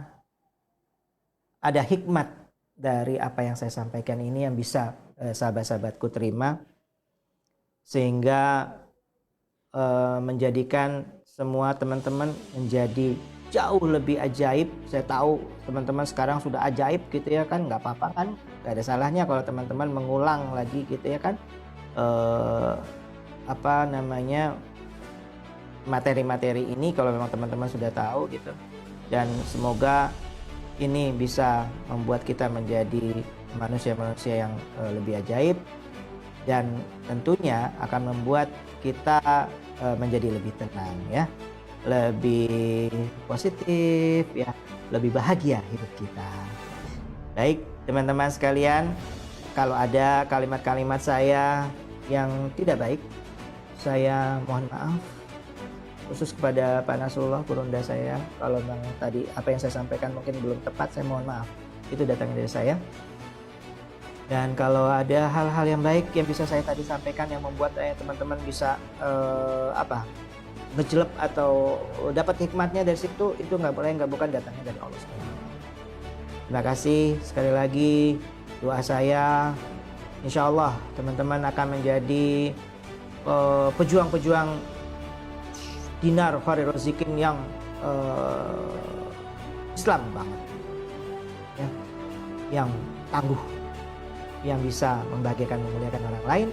ada hikmat dari apa yang saya sampaikan ini yang bisa sahabat-sahabatku terima, sehingga menjadikan semua teman-teman menjadi jauh lebih ajaib. Saya tahu teman-teman sekarang sudah ajaib gitu ya kan, nggak apa-apa kan, nggak ada salahnya kalau teman-teman mengulang lagi gitu ya kan, materi-materi ini kalau memang teman-teman sudah tahu gitu. Dan semoga ini bisa membuat kita menjadi manusia-manusia yang lebih ajaib, dan tentunya akan membuat kita menjadi lebih tenang ya, lebih positif ya, lebih bahagia hidup kita. Baik teman-teman sekalian, kalau ada kalimat-kalimat saya yang tidak baik, saya mohon maaf. Khusus kepada Pak Nasrullah, Kurunda saya, kalau memang tadi apa yang saya sampaikan mungkin belum tepat, saya mohon maaf. Itu datangnya dari saya. Dan kalau ada hal-hal yang baik yang bisa saya tadi sampaikan yang membuat teman-teman bisa ngejelep atau dapat hikmatnya dari situ, itu bukan datangnya dari Allah SWT. Terima kasih sekali lagi. Doa saya, insya Allah teman-teman akan menjadi pejuang-pejuang dinar khair rezikin yang Islam banget ya, yang tangguh, yang bisa membahagiakan, memuliakan orang lain,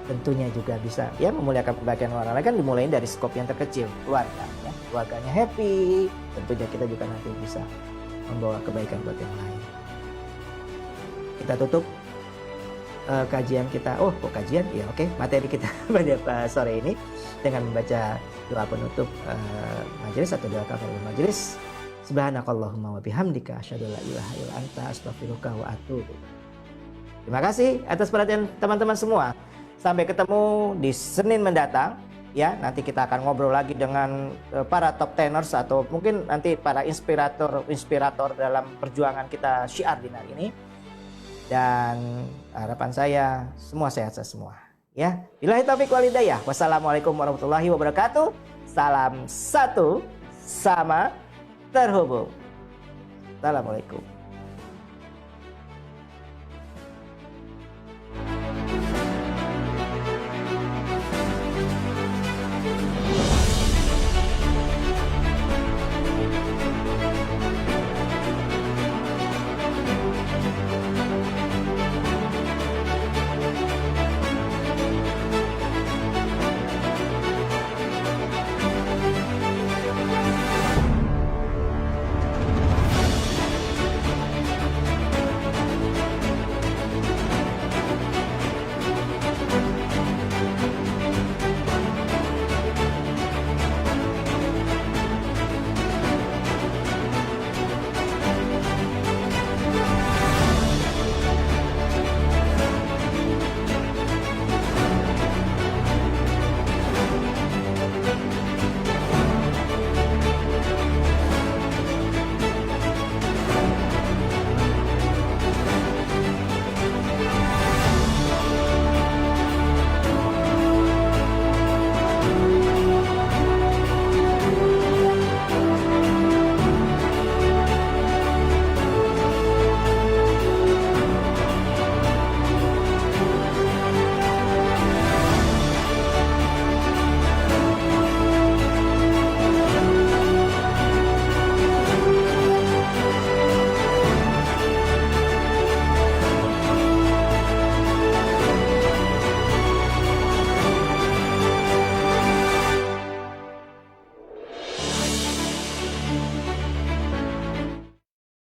tentunya juga bisa ya memuliakan, membahagiakan orang lain kan dimulai dari skop yang terkecil, keluarga ya. Keluarganya happy, tentunya kita juga nanti bisa membawa kebaikan buat yang lain. Kita tutup kajian kita, materi kita pada sore ini dengan membaca doa penutup majelis atau doa kafaratul majelis. Subhanakallahumma wa bihamdika asyhadu an la ilaha illa anta astaghfiruka wa atubu. Terima kasih atas perhatian teman-teman semua. Sampai ketemu di Senin mendatang ya. Nanti kita akan ngobrol lagi dengan para top teners atau mungkin nanti para inspirator dalam perjuangan kita syiar dinar ini. Dan harapan saya semua sehat semua. Ya, billahi taufiq wal hidayah. Wassalamualaikum warahmatullahi wabarakatuh. Salam satu sama terhubung. Assalamualaikum.